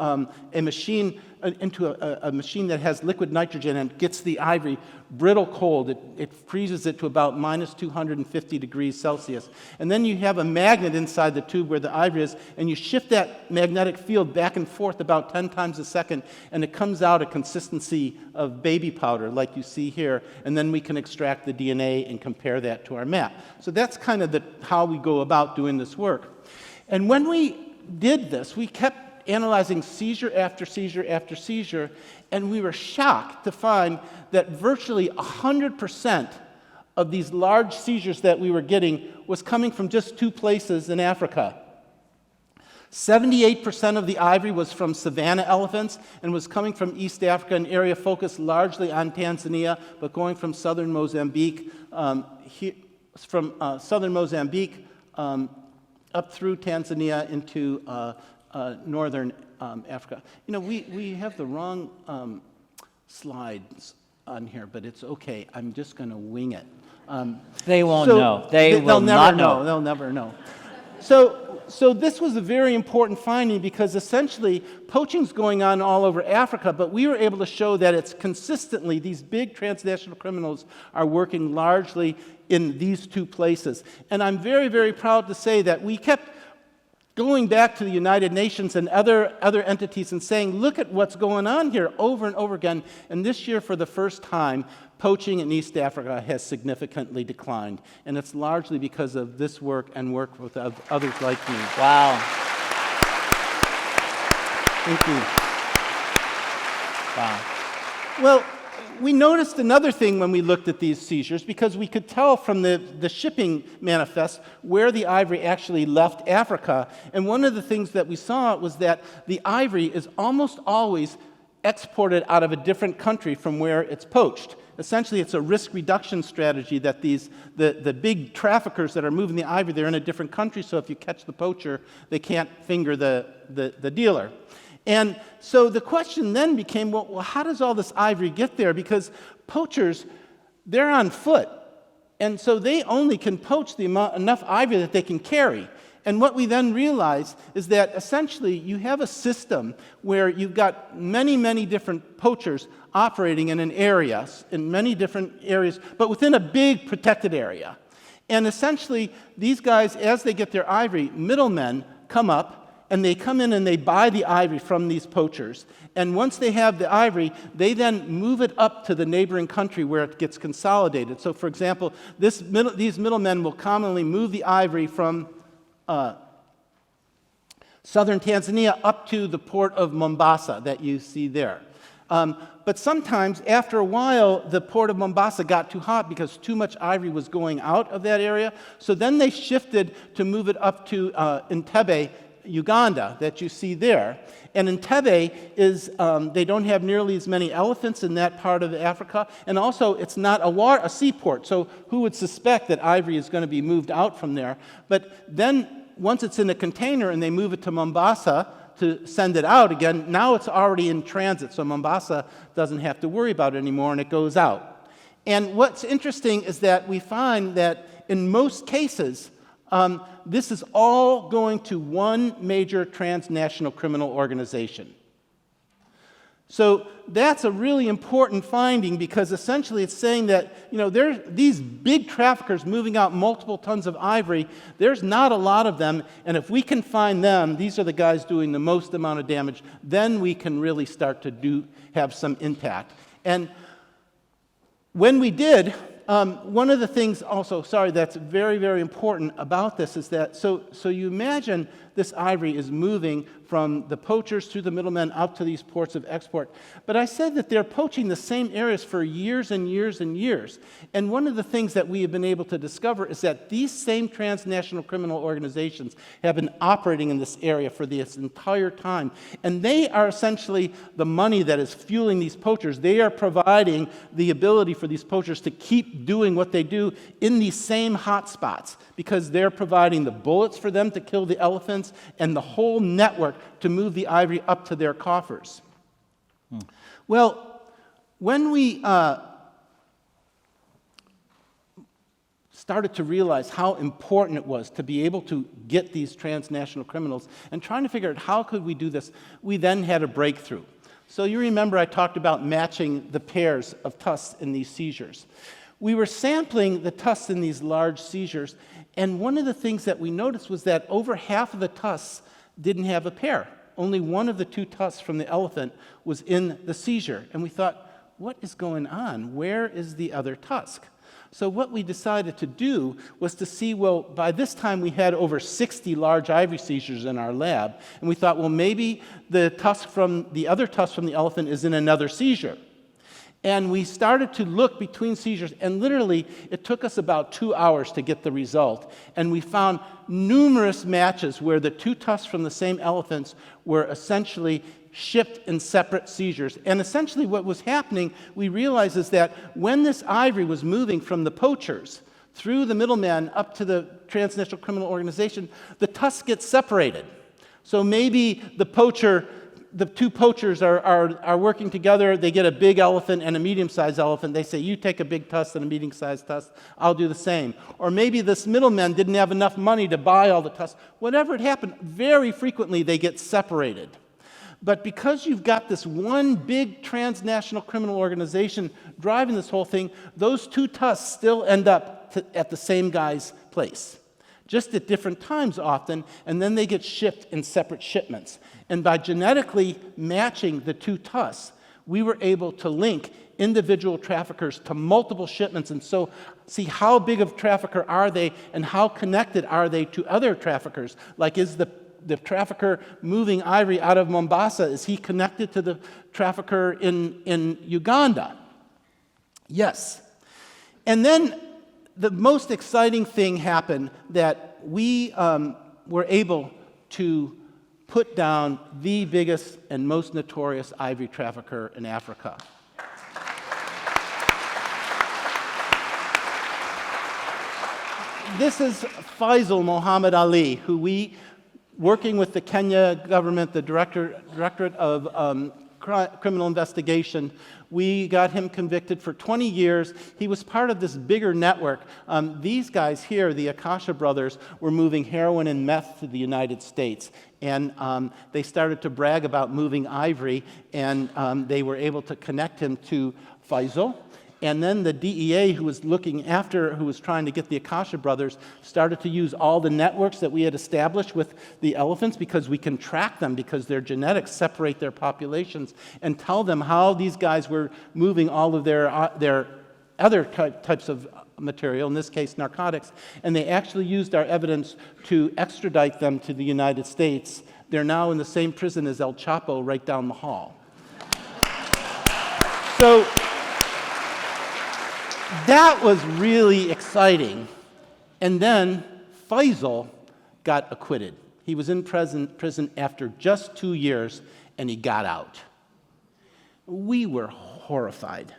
a machine that has liquid nitrogen and gets the ivory brittle cold. It freezes it to about minus 250 degrees Celsius. And then you have a magnet inside the tube where the ivory is, and you shift that magnetic field back and forth about 10 times a second, and it comes out a consistency of baby powder like you see here, and then we can extract the DNA and compare that to our map. So that's kind of how we go about doing this work. And when we did this, we kept analyzing seizure after seizure after seizure, and we were shocked to find that virtually 100% of these large seizures that we were getting was coming from just two places in Africa. 78% of the ivory was from savanna elephants and was coming from East Africa, an area focused largely on Tanzania, but going from southern Mozambique, up through Tanzania into northern Africa. You know, we have the wrong slides on here, but it's okay. I'm just going to wing it. They won't know. They'll never know. They'll never know. So this was a very important finding because essentially poaching's going on all over Africa, but we were able to show that it's consistently, these big transnational criminals are working largely in these two places. And I'm very, very proud to say that we kept going back to the United Nations and other entities and saying, look at what's going on here over and over again. And this year, for the first time, poaching in East Africa has significantly declined. And it's largely because of this work and work with others like me. Wow. Thank you. Wow. Well, we noticed another thing when we looked at these seizures, because we could tell from the shipping manifest where the ivory actually left Africa. And one of the things that we saw was that the ivory is almost always exported out of a different country from where it's poached. Essentially, it's a risk reduction strategy that the big traffickers that are moving the ivory, they're in a different country, so if you catch the poacher, they can't finger the dealer. And so the question then became, well, how does all this ivory get there? Because poachers, they're on foot, and so they only can poach enough ivory that they can carry. And what we then realized is that essentially you have a system where you've got many, many different poachers operating in an area, in many different areas, but within a big protected area. And essentially, these guys, as they get their ivory, middlemen come up, and they come in and they buy the ivory from these poachers. And once they have the ivory, they then move it up to the neighboring country where it gets consolidated. So, for example, these middlemen will commonly move the ivory from southern Tanzania up to the port of Mombasa that you see there. But sometimes, after a while, the port of Mombasa got too hot because too much ivory was going out of that area. So then they shifted to move it up to Entebbe Uganda that you see there. And Entebbe is, they don't have nearly as many elephants in that part of Africa, and also it's not a seaport, so who would suspect that ivory is going to be moved out from there? But then once it's in a container and they move it to Mombasa to send it out again, now it's already in transit, so Mombasa doesn't have to worry about it anymore, and it goes out. And what's interesting is that we find that in most cases, this is all going to one major transnational criminal organization. So that's a really important finding, because essentially it's saying that, there's these big traffickers moving out multiple tons of ivory, there's not a lot of them, and if we can find them, these are the guys doing the most amount of damage, then we can really start to have some impact. And when we did, one of the things also, that's very, very important about this is that, so you imagine this ivory is moving from the poachers through the middlemen up to these ports of export. But I said that they're poaching the same areas for years and years and years. And one of the things that we have been able to discover is that these same transnational criminal organizations have been operating in this area for this entire time. And they are essentially the money that is fueling these poachers. They are providing the ability for these poachers to keep doing what they do in these same hot spots, because they're providing the bullets for them to kill the elephants and the whole network to move the ivory up to their coffers. Well, when we started to realize how important it was to be able to get these transnational criminals and trying to figure out how could we do this, we then had a breakthrough. So you remember I talked about matching the pairs of tusks in these seizures. We were sampling the tusks in these large seizures, and one of the things that we noticed was that over half of the tusks didn't have a pair. Only one of the two tusks from the elephant was in the seizure. And we thought, what is going on? Where is the other tusk? So what we decided to do was to see, well, by this time we had over 60 large ivory seizures in our lab, and we thought, well, maybe the other tusk from the elephant is in another seizure. And we started to look between seizures, and literally it took us about 2 hours to get the result. And we found numerous matches where the two tusks from the same elephants were essentially shipped in separate seizures. And essentially what was happening, we realized, is that when this ivory was moving from the poachers through the middleman up to the transnational criminal organization, the tusks get separated. So maybe the two poachers are working together. They get a big elephant and a medium-sized elephant. They say, you take a big tusk and a medium-sized tusk. I'll do the same. Or maybe this middleman didn't have enough money to buy all the tusks. Whatever it happened, very frequently they get separated. But because you've got this one big transnational criminal organization driving this whole thing, those two tusks still end up at the same guy's place, just at different times often, and then they get shipped in separate shipments. And by genetically matching the two tusks, we were able to link individual traffickers to multiple shipments, and so see how big of a trafficker are they and how connected are they to other traffickers. Like, is the trafficker moving ivory out of Mombasa, is he connected to the trafficker in Uganda? Yes. And then the most exciting thing happened, that we were able to put down the biggest and most notorious ivory trafficker in Africa. This is Faisal Muhammad Ali, who we, working with the Kenya government, the Directorate of Criminal Investigation, we got him convicted for 20 years. He was part of this bigger network. These guys here, the Akasha brothers, were moving heroin and meth to the United States. And they started to brag about moving ivory, and they were able to connect him to Faisal. And then the DEA, who was trying to get the Akasha brothers, started to use all the networks that we had established with the elephants, because we can track them, because their genetics separate their populations, and tell them how these guys were moving all of their other types of material, in this case narcotics, and they actually used our evidence to extradite them to the United States. They're now in the same prison as El Chapo right down the hall. So that was really exciting. And then Faisal got acquitted. He was in prison after just 2 years, and he got out. We were horrified.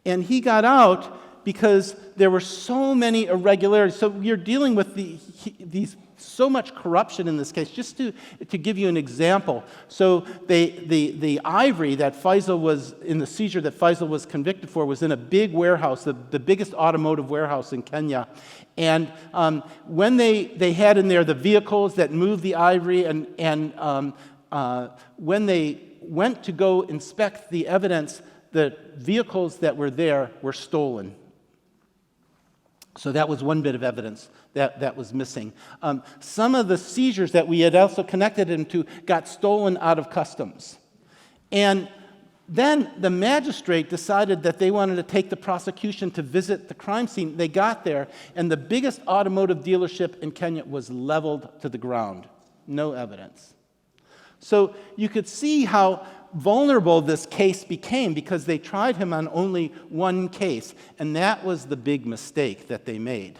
And he got out because there were so many irregularities. So you're dealing with these so much corruption in this case. Just to give you an example, so the ivory that Faisal was in, the seizure that Faisal was convicted for, was in a big warehouse, the biggest automotive warehouse in Kenya. And when they had in there the vehicles that moved the ivory, and when they went to go inspect the evidence, the vehicles that were there were stolen. So that was one bit of evidence that was missing. Some of the seizures that we had also connected him to got stolen out of customs. And then the magistrate decided that they wanted to take the prosecution to visit the crime scene. They got there, and the biggest automotive dealership in Kenya was leveled to the ground. No evidence. So you could see how vulnerable this case became because they tried him on only one case, and that was the big mistake that they made.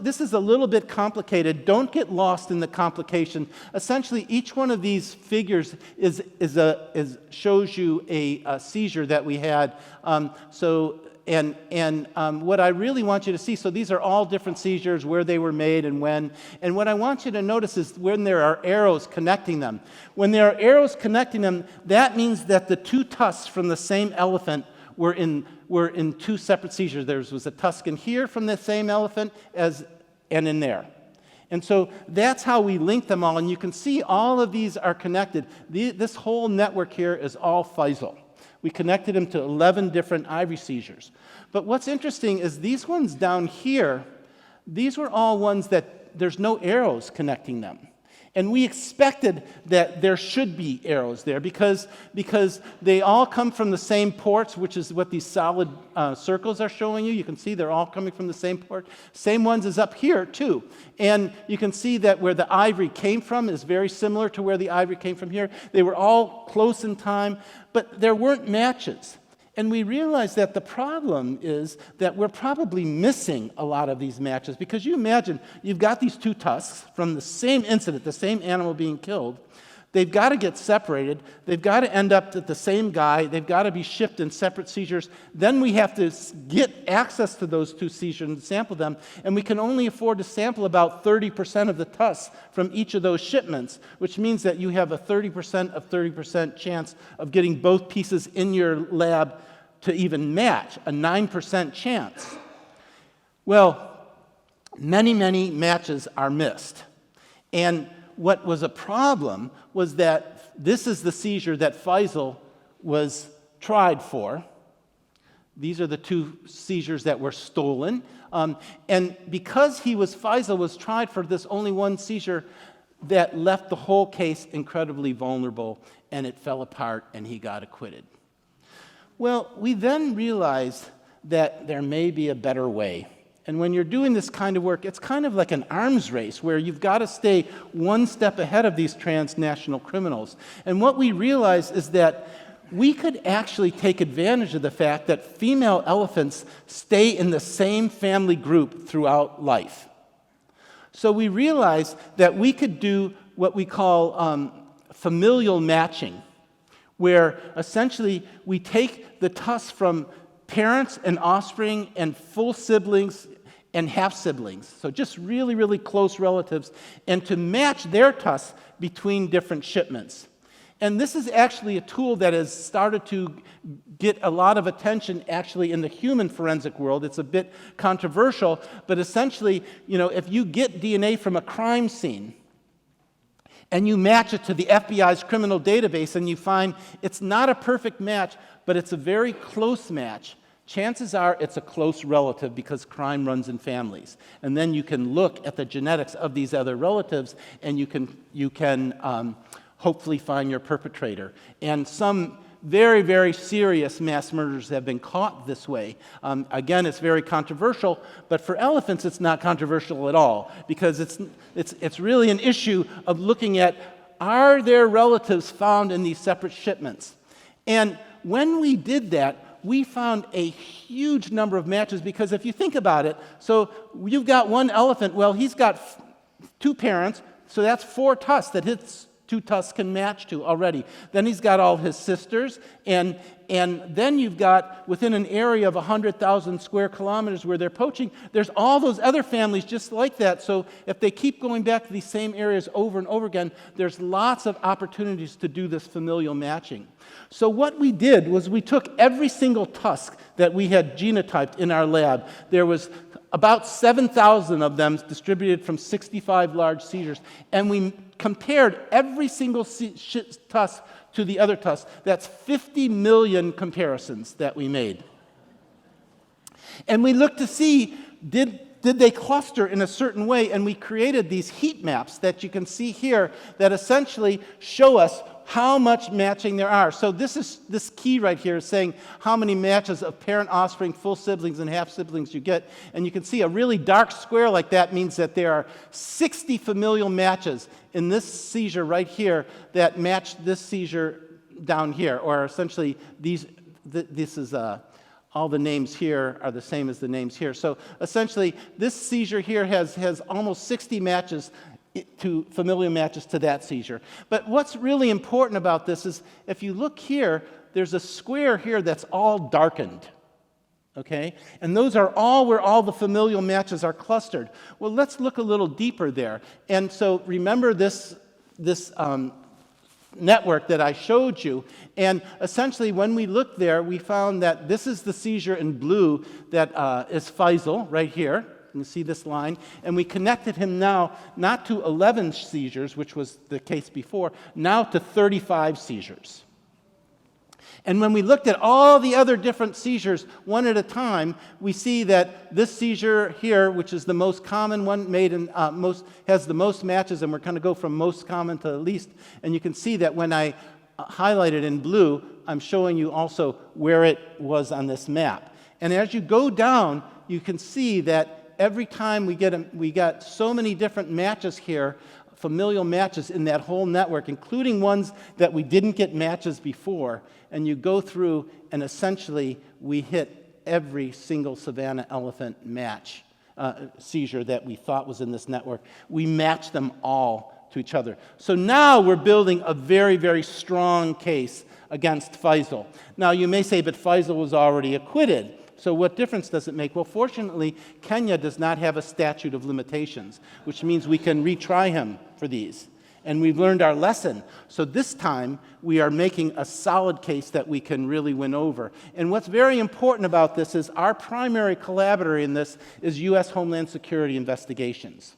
This is a little bit complicated. Don't get lost in the complication. Essentially, each one of these figures shows you a seizure that we had. What I really want you to see, so these are all different seizures, where they were made and when. And what I want you to notice is when there are arrows connecting them. When there are arrows connecting them, that means that the two tusks from the same elephant were in two separate seizures. There was a tusk in here from the same elephant and in there. And so that's how we link them all. And you can see all of these are connected. This whole network here is all Faisal. We connected him to 11 different ivory seizures. But what's interesting is these ones down here, these were all ones that there's no arrows connecting them. And we expected that there should be arrows there because they all come from the same ports, which is what these solid circles are showing you. You can see they're all coming from the same port. Same ones as up here, too. And you can see that where the ivory came from is very similar to where the ivory came from here. They were all close in time, but there weren't matches. And we realized that the problem is that we're probably missing a lot of these matches, because you imagine you've got these two tusks from the same incident, the same animal being killed. They've got to get separated. They've got to end up at the same guy. They've got to be shipped in separate seizures. Then we have to get access to those two seizures and sample them. And we can only afford to sample about 30% of the tusks from each of those shipments, which means that you have a 30% chance of getting both pieces in your lab to even match, a 9% chance. Well, many matches are missed. And what was a problem was that this is the seizure that Faisal was tried for. These are the two seizures that were stolen. And because Faisal was tried for this only one seizure, that left the whole case incredibly vulnerable, and it fell apart, and he got acquitted. Well, we then realized that there may be a better way. And when you're doing this kind of work, it's kind of like an arms race where you've got to stay one step ahead of these transnational criminals. And what we realized is that we could actually take advantage of the fact that female elephants stay in the same family group throughout life. So we realized that we could do what we call familial matching, where essentially we take the tusks from parents and offspring and full siblings and half-siblings, so just really close relatives, and to match their tusks between different shipments. And this is actually a tool that has started to get a lot of attention actually in the human forensic world. It's a bit controversial, but essentially, if you get DNA from a crime scene and you match it to the FBI's criminal database and you find it's not a perfect match, but it's a very close match, chances are it's a close relative because crime runs in families. And then you can look at the genetics of these other relatives and you can hopefully find your perpetrator. And some very serious mass murders have been caught this way. Again, it's very controversial, but for elephants it's not controversial at all, because it's really an issue of looking at, are there relatives found in these separate shipments? And when we did that, we found a huge number of matches, because if you think about it, so you've got one elephant, well, he's got 2 parents, so that's 4 tusks that his 2 tusks can match to already. Then he's got all his sisters, and then you've got, within an area of 100,000 square kilometers where they're poaching, there's all those other families just like that. So if they keep going back to these same areas over and over again, there's lots of opportunities to do this familial matching. So what we did was we took every single tusk that we had genotyped in our lab. There was about 7,000 of them distributed from 65 large seizures, and we compared every single tusk to the other tusk. That's 50 million comparisons that we made. And we looked to see, did they cluster in a certain way? And we created these heat maps that you can see here that essentially show us how much matching there are. So this key right here is saying how many matches of parent, offspring, full siblings, and half siblings you get. And you can see a really dark square like that means that there are 60 familial matches in this seizure right here that match this seizure down here, or essentially this is all the names here are the same as the names here. So essentially, this seizure here has almost 60 matches to familial matches to that seizure. But what's really important about this is if you look here, there's a square here that's all darkened. Okay? And those are all where all the familial matches are clustered. Well, let's look a little deeper there. And so remember this network that I showed you. And essentially, when we looked there, we found that this is the seizure in blue that is Faisal right here. You can see this line. And we connected him now not to 11 seizures, which was the case before, now to 35 seizures. And when we looked at all the other different seizures one at a time, we see that this seizure here, which is the most common one, has the most matches, and we're going to go from most common to least. And you can see that when I highlight it in blue, I'm showing you also where it was on this map. And as you go down, you can see that every time we got so many different matches here, familial matches in that whole network, including ones that we didn't get matches before. And you go through, and essentially we hit every single savanna elephant match seizure that we thought was in this network. We matched them all to each other. So now we're building a very, very strong case against Faisal. Now you may say, but Faisal was already acquitted. So what difference does it make? Well, fortunately, Kenya does not have a statute of limitations, which means we can retry him for these. And we've learned our lesson. So this time, we are making a solid case that we can really win over. And what's very important about this is our primary collaborator in this is U.S. Homeland Security investigations.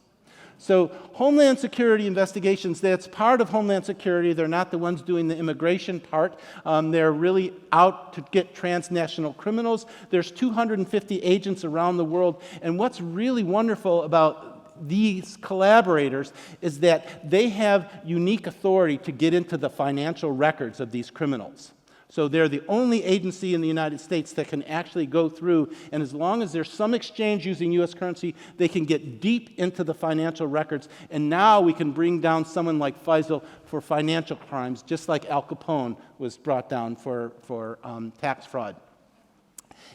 So Homeland Security investigations, that's part of Homeland Security. They're not the ones doing the immigration part. They're really out to get transnational criminals. There's 250 agents around the world. And what's really wonderful about these collaborators is that they have unique authority to get into the financial records of these criminals. So they're the only agency in the United States that can actually go through, and as long as there's some exchange using U.S. currency, they can get deep into the financial records. And now we can bring down someone like Faisal for financial crimes, just like Al Capone was brought down for tax fraud.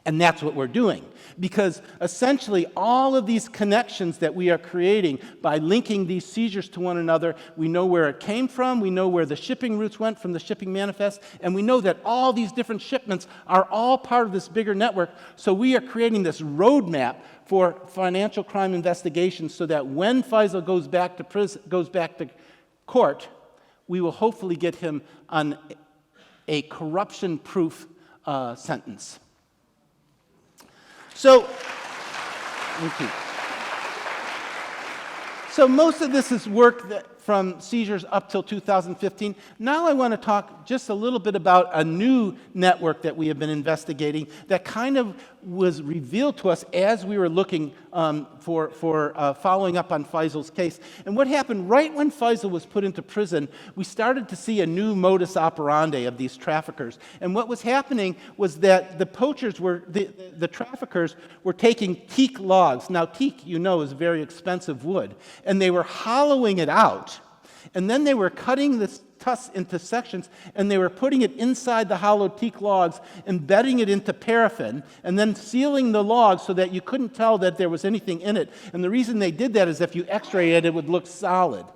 And that's what we're doing. Because essentially, all of these connections that we are creating by linking these seizures to one another, we know where it came from, we know where the shipping routes went from the shipping manifest, and we know that all these different shipments are all part of this bigger network. So we are creating this roadmap for financial crime investigations so that when Faisal goes back to prison, goes back to court, we will hopefully get him on a corruption-proof sentence. So most of this is work from seizures up till 2015. Now I want to talk just a little bit about a new network that we have been investigating that kind of was revealed to us as we were looking for following up on Faisal's case. And what happened right when Faisal was put into prison, we started to see a new modus operandi of these traffickers. And what was happening was that the poachers were, the traffickers were taking teak logs. Now teak, you know, is very expensive wood. And they were hollowing it out. And then they were cutting this tusk into sections, and they were putting it inside the hollowed teak logs, embedding it into paraffin, and then sealing the logs so that you couldn't tell that there was anything in it. And the reason they did that is if you x-ray it, it would look solid.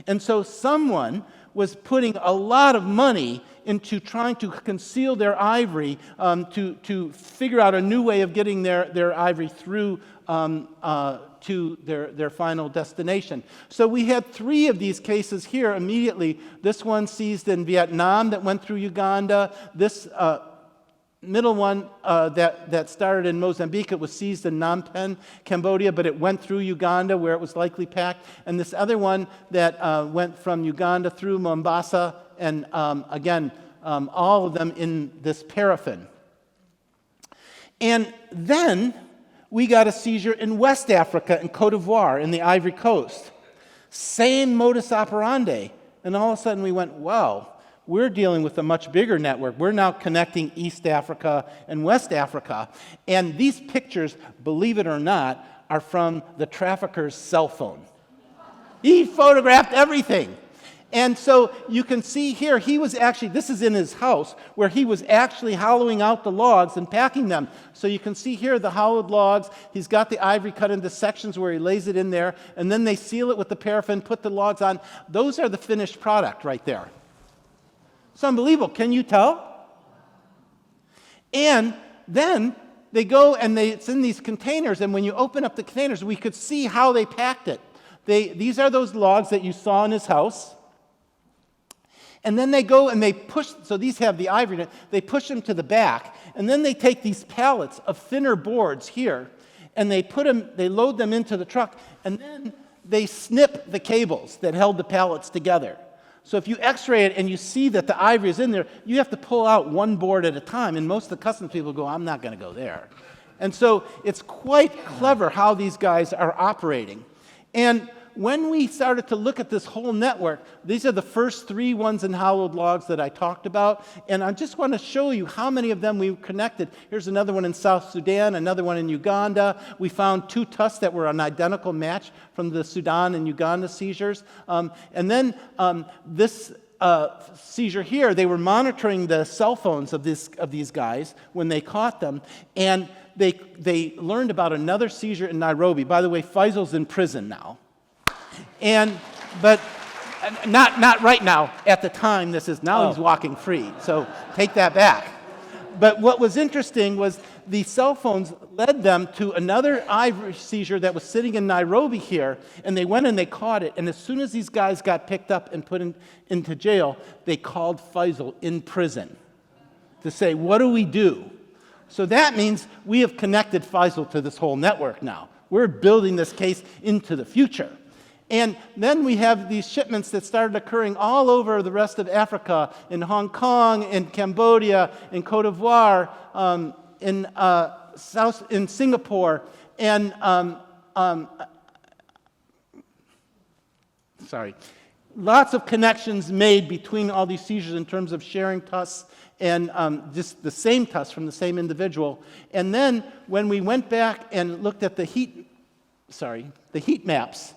And so someone was putting a lot of money into trying to conceal their ivory, to figure out a new way of getting their ivory through to their final destination. So we had 3 of these cases here immediately. This one seized in Vietnam that went through Uganda. This middle one that started in Mozambique, it was seized in Phnom Penh, Cambodia, but it went through Uganda where it was likely packed. And this other one that went from Uganda through Mombasa, and again, all of them in this paraffin. And then we got a seizure in West Africa, in Cote d'Ivoire, in the Ivory Coast. Same modus operandi. And all of a sudden we went, wow, we're dealing with a much bigger network. We're now connecting East Africa and West Africa. And these pictures, believe it or not, are from the trafficker's cell phone. He photographed everything. And so you can see here, he was actually, this is in his house, where he was actually hollowing out the logs and packing them. So you can see here the hollowed logs. He's got the ivory cut into sections where he lays it in there, and then they seal it with the paraffin, put the logs on. Those are the finished product right there. It's unbelievable. Can you tell? And then they go and it's in these containers, and when you open up the containers, we could see how they packed it. These are those logs that you saw in his house. And then they go and they push, so these have the ivory in it, they push them to the back, and then they take these pallets of thinner boards here, and they load them into the truck, and then they snip the cables that held the pallets together. So if you x-ray it and you see that the ivory is in there, you have to pull out one board at a time, and most of the customs people go, I'm not going to go there. And so it's quite clever how these guys are operating. And when we started to look at this whole network, these are the first 3 ones in hollowed logs that I talked about, and I just want to show you how many of them we connected. Here's another one in South Sudan, another one in Uganda. We found 2 tusks that were an identical match from the Sudan and Uganda seizures. And then this seizure here, they were monitoring the cell phones of these guys when they caught them, and they learned about another seizure in Nairobi. By the way, Faisal's in prison now. But not right now. At the time, now he's walking free. So take that back. But what was interesting was the cell phones led them to another ivory seizure that was sitting in Nairobi here, and they went and they caught it. And as soon as these guys got picked up and put into jail, they called Faisal in prison to say, what do we do? So that means we have connected Faisal to this whole network now. We're building this case into the future. And then we have these shipments that started occurring all over the rest of Africa, in Hong Kong, in Cambodia, in Cote d'Ivoire, in Singapore, and lots of connections made between all these seizures in terms of sharing tusks and just the same tusks from the same individual. And then when we went back and looked at the heat maps,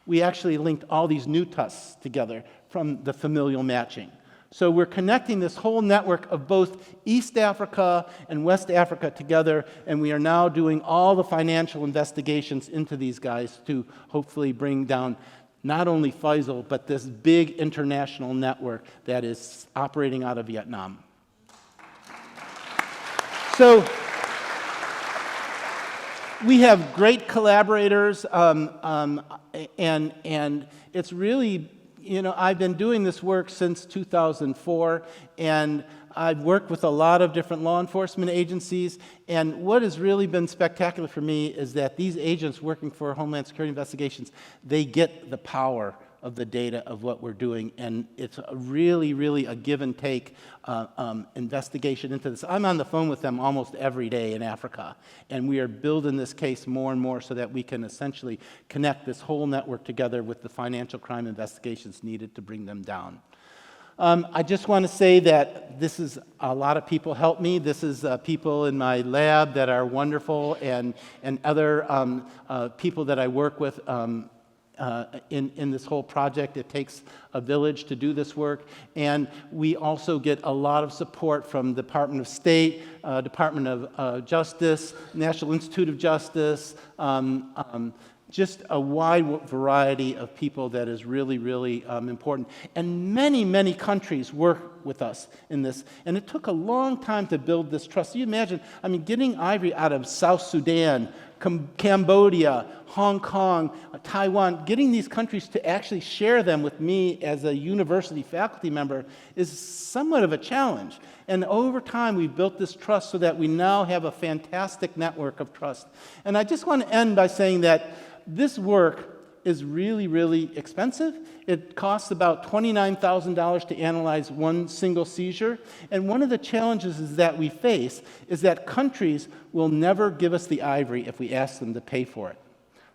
we actually linked all these new tusks together from the familial matching. So we're connecting this whole network of both East Africa and West Africa together, and we are now doing all the financial investigations into these guys to hopefully bring down not only Faisal, but this big international network that is operating out of Vietnam. So we have great collaborators, and it's really, I've been doing this work since 2004, and I've worked with a lot of different law enforcement agencies, and what has really been spectacular for me is that these agents working for Homeland Security investigations, they get the power of the data of what we're doing, and it's really a give and take investigation into this. I'm on the phone with them almost every day in Africa, and we are building this case more and more so that we can essentially connect this whole network together with the financial crime investigations needed to bring them down. I just want to say that this is a lot of people help me. This is people in my lab that are wonderful, and other people that I work with in this whole project. It takes a village to do this work, and we also get a lot of support from the Department of State, Department of Justice, National Institute of Justice, just a wide variety of people that is really, really important. And many, many countries work with us in this. And it took a long time to build this trust. You imagine, I mean, getting ivory out of South Sudan, Cambodia, Hong Kong, Taiwan, getting these countries to actually share them with me as a university faculty member is somewhat of a challenge. And over time, we've built this trust so that we now have a fantastic network of trust. And I just want to end by saying that this work is really, really expensive. It costs about $29,000 to analyze one single seizure. And one of the challenges is that we face is that countries will never give us the ivory if we ask them to pay for it.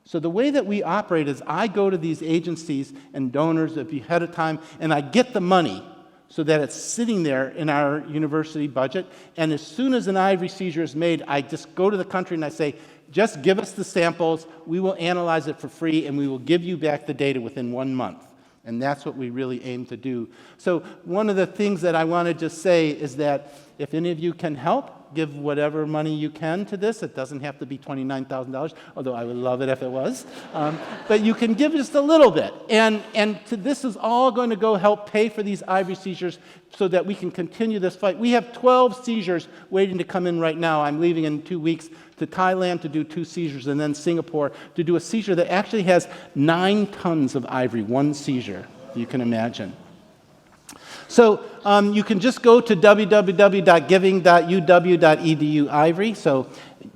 So the way that we operate is I go to these agencies and donors ahead of time, and I get the money so that it's sitting there in our university budget. And as soon as an ivory seizure is made, I just go to the country and I say, just give us the samples, we will analyze it for free, and we will give you back the data within 1 month. And that's what we really aim to do. So one of the things that I want to just say is that if any of you can help, give whatever money you can to this. It doesn't have to be $29,000, although I would love it if it was. But you can give just a little bit. And this is all going to go help pay for these ivory seizures so that we can continue this fight. We have 12 seizures waiting to come in right now. I'm leaving in 2 weeks to Thailand to do 2 seizures, and then Singapore to do a seizure that actually has 9 tons of ivory, one seizure, you can imagine. So you can just go to www.giving.uw.edu ivory, so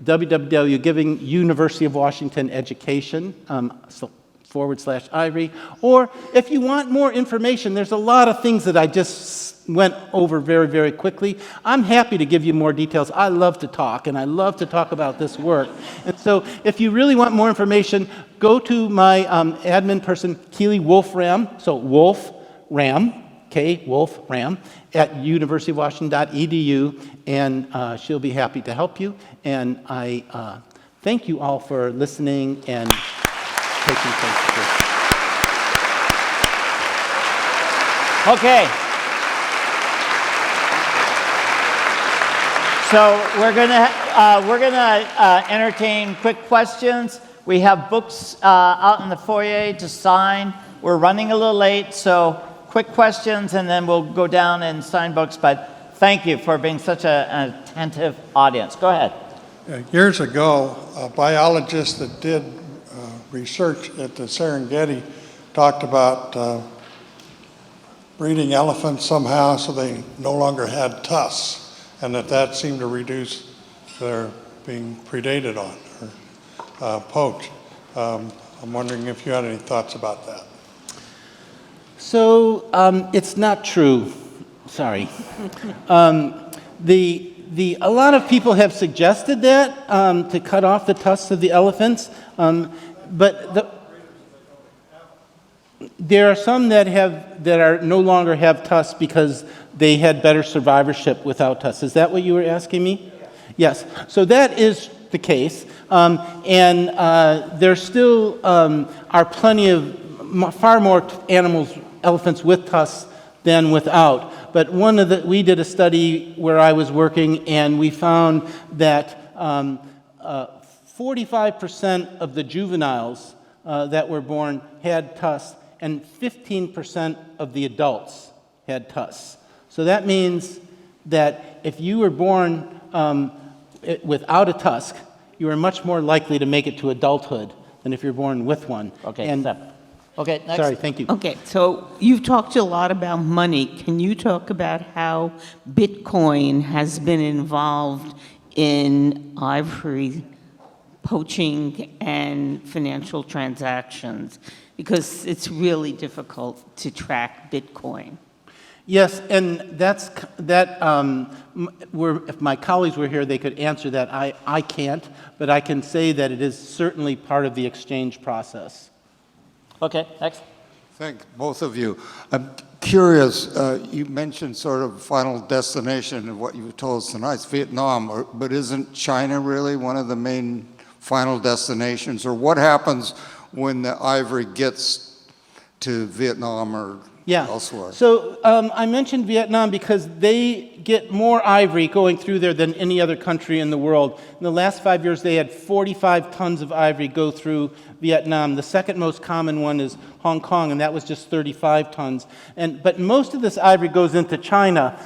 www.giving University of Washington Education /ivory. Or if you want more information, there's a lot of things that I just went over very, very quickly. I'm happy to give you more details. I love to talk, and I love to talk about this work. And so if you really want more information, go to my admin person, Keely Wolfram, so Wolf Ram, K. Wolf Ram, at universityofwashington.edu, and she'll be happy to help you. And I thank you all for listening and taking place. Okay. So we're gonna entertain quick questions. We have books out in the foyer to sign. We're running a little late, so quick questions, and then we'll go down and sign books. But thank you for being such an attentive audience. Go ahead. Years ago, a biologist that did research at the Serengeti talked about breeding elephants somehow so they no longer had tusks, and that seemed to reduce their being predated on or poached. I'm wondering if you had any thoughts about that. So it's not true. Sorry. A lot of people have suggested that to cut off the tusks of the elephants, but there are some that are no longer have tusks because they had better survivorship without tusks. Is that what you were asking me? Yes. So that is the case, and there still are plenty of far more elephants with tusks than without. But we did a study where I was working, and we found that 45% of the juveniles that were born had tusks, and 15% of the adults had tusks. So that means that if you were born without a tusk, you are much more likely to make it to adulthood than if you're born with one. Okay, Okay, next. Sorry, thank you. Okay, so you've talked a lot about money. Can you talk about how Bitcoin has been involved in ivory poaching and financial transactions? Because it's really difficult to track Bitcoin. Yes, and if my colleagues were here, they could answer that. I can't, but I can say that it is certainly part of the exchange process. Okay, next. Thank both of you. I'm curious, you mentioned sort of final destination of what you told us tonight, it's Vietnam, but isn't China really one of the main final destinations? Or what happens when the ivory gets to Vietnam or elsewhere? So I mentioned Vietnam because they get more ivory going through there than any other country in the world. In the last 5 years, they had 45 tons of ivory go through Vietnam. The second most common one is Hong Kong, and that was just 35 tons. But most of this ivory goes into China.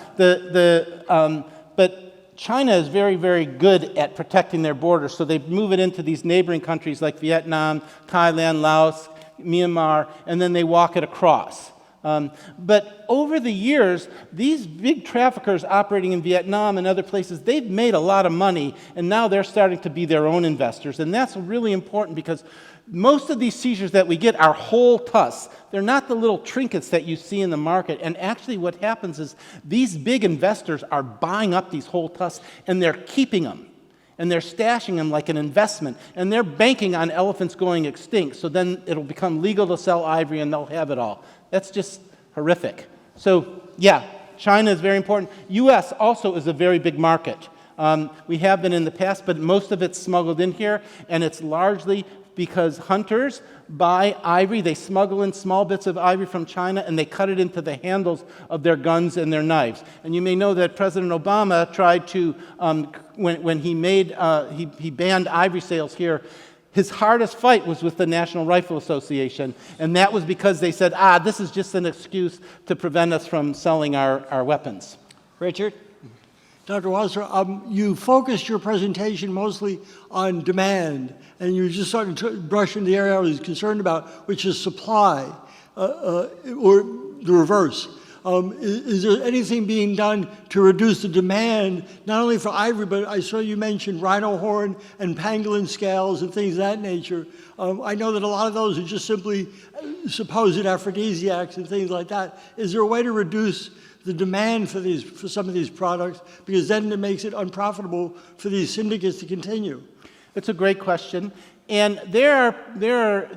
But China is very, very good at protecting their borders, so they move it into these neighboring countries like Vietnam, Thailand, Laos, Myanmar, and then they walk it across. But over the years, these big traffickers operating in Vietnam and other places, they've made a lot of money, and now they're starting to be their own investors. And that's really important because most of these seizures that we get are whole tusks. They're not the little trinkets that you see in the market. And actually what happens is these big investors are buying up these whole tusks, and they're keeping them. And they're stashing them like an investment. And they're banking on elephants going extinct. So then it'll become legal to sell ivory, and they'll have it all. That's just horrific. So, yeah, China is very important. U.S. also is a very big market. We have been in the past, but most of it's smuggled in here, and it's largely because hunters buy ivory. They smuggle in small bits of ivory from China, and they cut it into the handles of their guns and their knives. And you may know that President Obama tried to, when he banned ivory sales here, his hardest fight was with the National Rifle Association, and that was because they said, this is just an excuse to prevent us from selling our weapons. Richard? Dr. Wasser, you focused your presentation mostly on demand, and you just started to brush in the area I was concerned about, which is supply, or the reverse. Is there anything being done to reduce the demand, not only for ivory, but I saw you mentioned rhino horn and pangolin scales and things of that nature. I know that a lot of those are just simply supposed aphrodisiacs and things like that. Is there a way to reduce the demand for some of these products, because then it makes it unprofitable for these syndicates to continue? It's a great question, and there are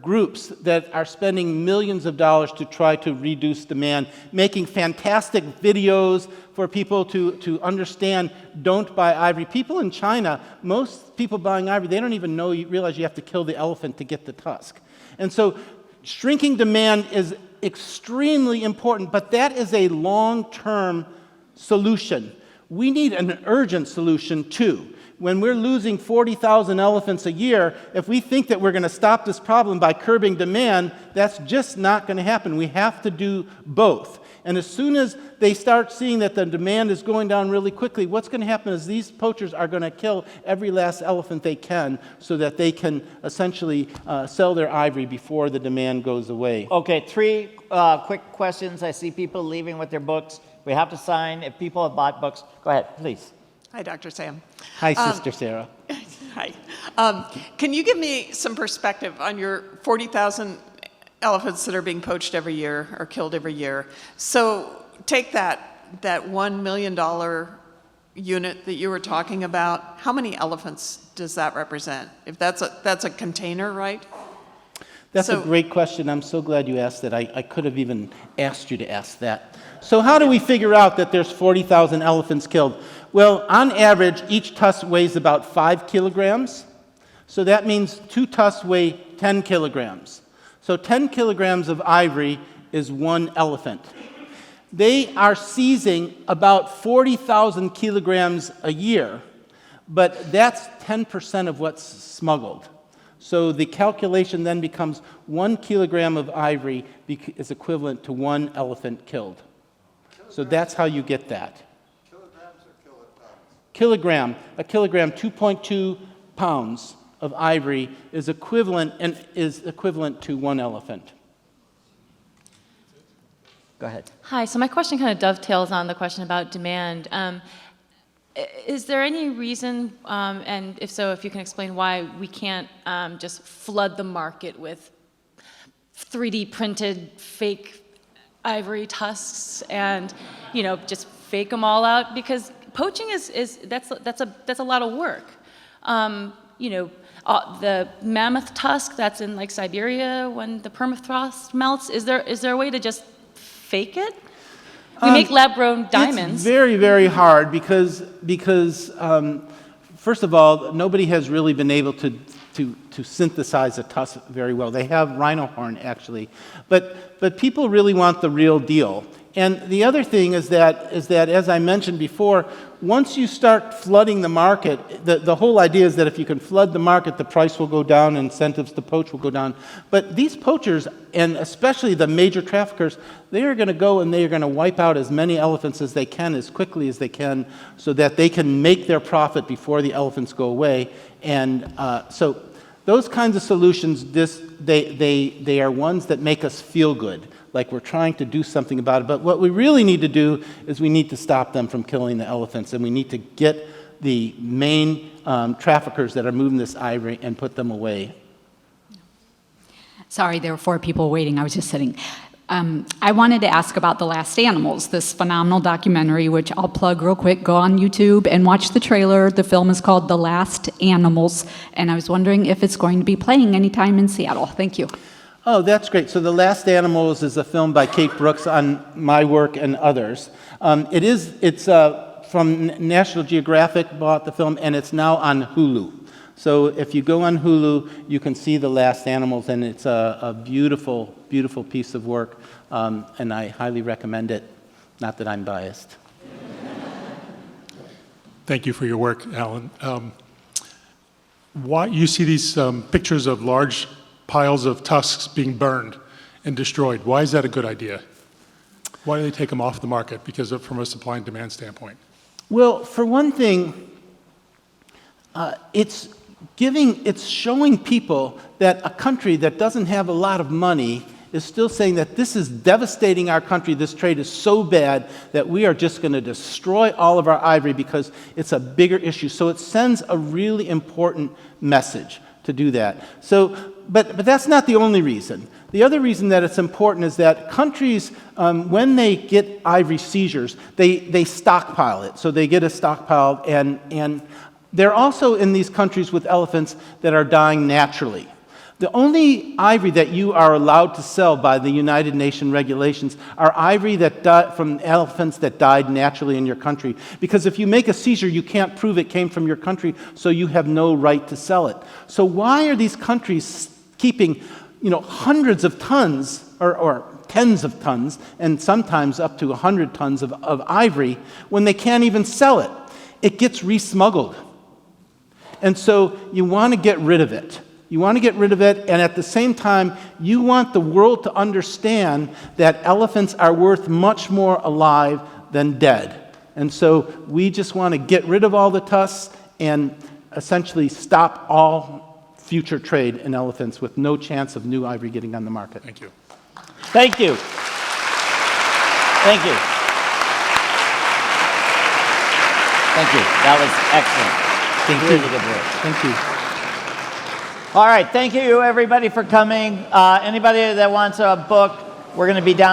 groups that are spending millions of dollars to try to reduce demand, making fantastic videos for people to understand, don't buy ivory. People in China, most people buying ivory, they don't even realize you have to kill the elephant to get the tusk. And so shrinking demand is extremely important, but that is a long-term solution. We need an urgent solution too. When we're losing 40,000 elephants a year, if we think that we're going to stop this problem by curbing demand, that's just not going to happen. We have to do both. And as soon as they start seeing that the demand is going down really quickly, what's going to happen is these poachers are going to kill every last elephant they can so that they can essentially sell their ivory before the demand goes away. Okay, 3 quick questions. I see people leaving with their books. We have to sign. If people have bought books, go ahead, please. Hi, Dr. Sam. Hi, Sister Sarah. Hi. Can you give me some perspective on your 40,000 elephants that are being poached every year or killed every year? So take that $1 million unit that you were talking about. How many elephants does that represent? If that's a container, right? That's a great question. I'm so glad you asked that. I could have even asked you to ask that. So how do we figure out that there's 40,000 elephants killed? Well, on average, each tusk weighs about 5 kilograms. So that means 2 tusks weigh 10 kilograms. So 10 kilograms of ivory is 1 elephant. They are seizing about 40,000 kilograms a year, but that's 10% of what's smuggled. So the calculation then becomes 1 kilogram of ivory is equivalent to 1 elephant killed. So that's how you get that. Kilograms or kilotons? Kilogram, 2.2 pounds of ivory is equivalent to 1 elephant. Go ahead. Hi, so my question kind of dovetails on the question about demand. Is there any reason, and if so, if you can explain why we can't just flood the market with 3D printed fake ivory tusks and, just fake them all out? Because poaching that's a lot of work. The mammoth tusk that's in like Siberia when the permafrost melts, is there a way to just fake it? We make lab-grown diamonds. It's very, very hard because first of all, nobody has really been able to synthesize a tusk very well. They have rhino horn, actually. But people really want the real deal. And the other thing is that, as I mentioned before, once you start flooding the market, the whole idea is that if you can flood the market, the price will go down, incentives to poach will go down. But these poachers, and especially the major traffickers, they are going to go and they are going to wipe out as many elephants as they can, as quickly as they can, so that they can make their profit before the elephants go away. And so those kinds of solutions, they are ones that make us feel good, like we're trying to do something about it. But what we really need to do is we need to stop them from killing the elephants, and we need to get the main traffickers that are moving this ivory and put them away. Sorry, there were 4 people waiting. I was just sitting. I wanted to ask about The Last Animals, this phenomenal documentary, which I'll plug real quick. Go on YouTube and watch the trailer. The film is called The Last Animals, and I was wondering if it's going to be playing anytime in Seattle. Thank you. Oh, that's great. So The Last Animals is a film by Kate Brooks on my work and others. It's from National Geographic, bought the film, and it's now on Hulu. So if you go on Hulu, you can see The Last Animals, and it's a beautiful, beautiful piece of work, and I highly recommend it. Not that I'm biased. Thank you for your work, Alan. Why you see these pictures of large piles of tusks being burned and destroyed? Why is that a good idea? Why do they take them off the market? Because from a supply and demand standpoint. Well, for one thing, it's showing people that a country that doesn't have a lot of money is still saying that this is devastating our country, this trade is so bad that we are just going to destroy all of our ivory because it's a bigger issue. So it sends a really important message to do that. So, but that's not the only reason. The other reason that it's important is that countries, when they get ivory seizures, they stockpile it. So they get a stockpile, and they're also in these countries with elephants that are dying naturally. The only ivory that you are allowed to sell by the United Nations regulations are ivory that from elephants that died naturally in your country. Because if you make a seizure, you can't prove it came from your country, so you have no right to sell it. So why are these countries keeping, hundreds of tons or tens of tons, and sometimes up to 100 tons of ivory when they can't even sell it? It gets resmuggled. And so you want to get rid of it. You want to get rid of it, and at the same time, you want the world to understand that elephants are worth much more alive than dead. And so we just want to get rid of all the tusks and essentially stop all future trade in elephants with no chance of new ivory getting on the market. Thank you. Thank you. Thank you. Thank you. That was excellent. Thank you. Really good work. Thank you. All right, thank you everybody for coming. Anybody that wants a book, we're going to be down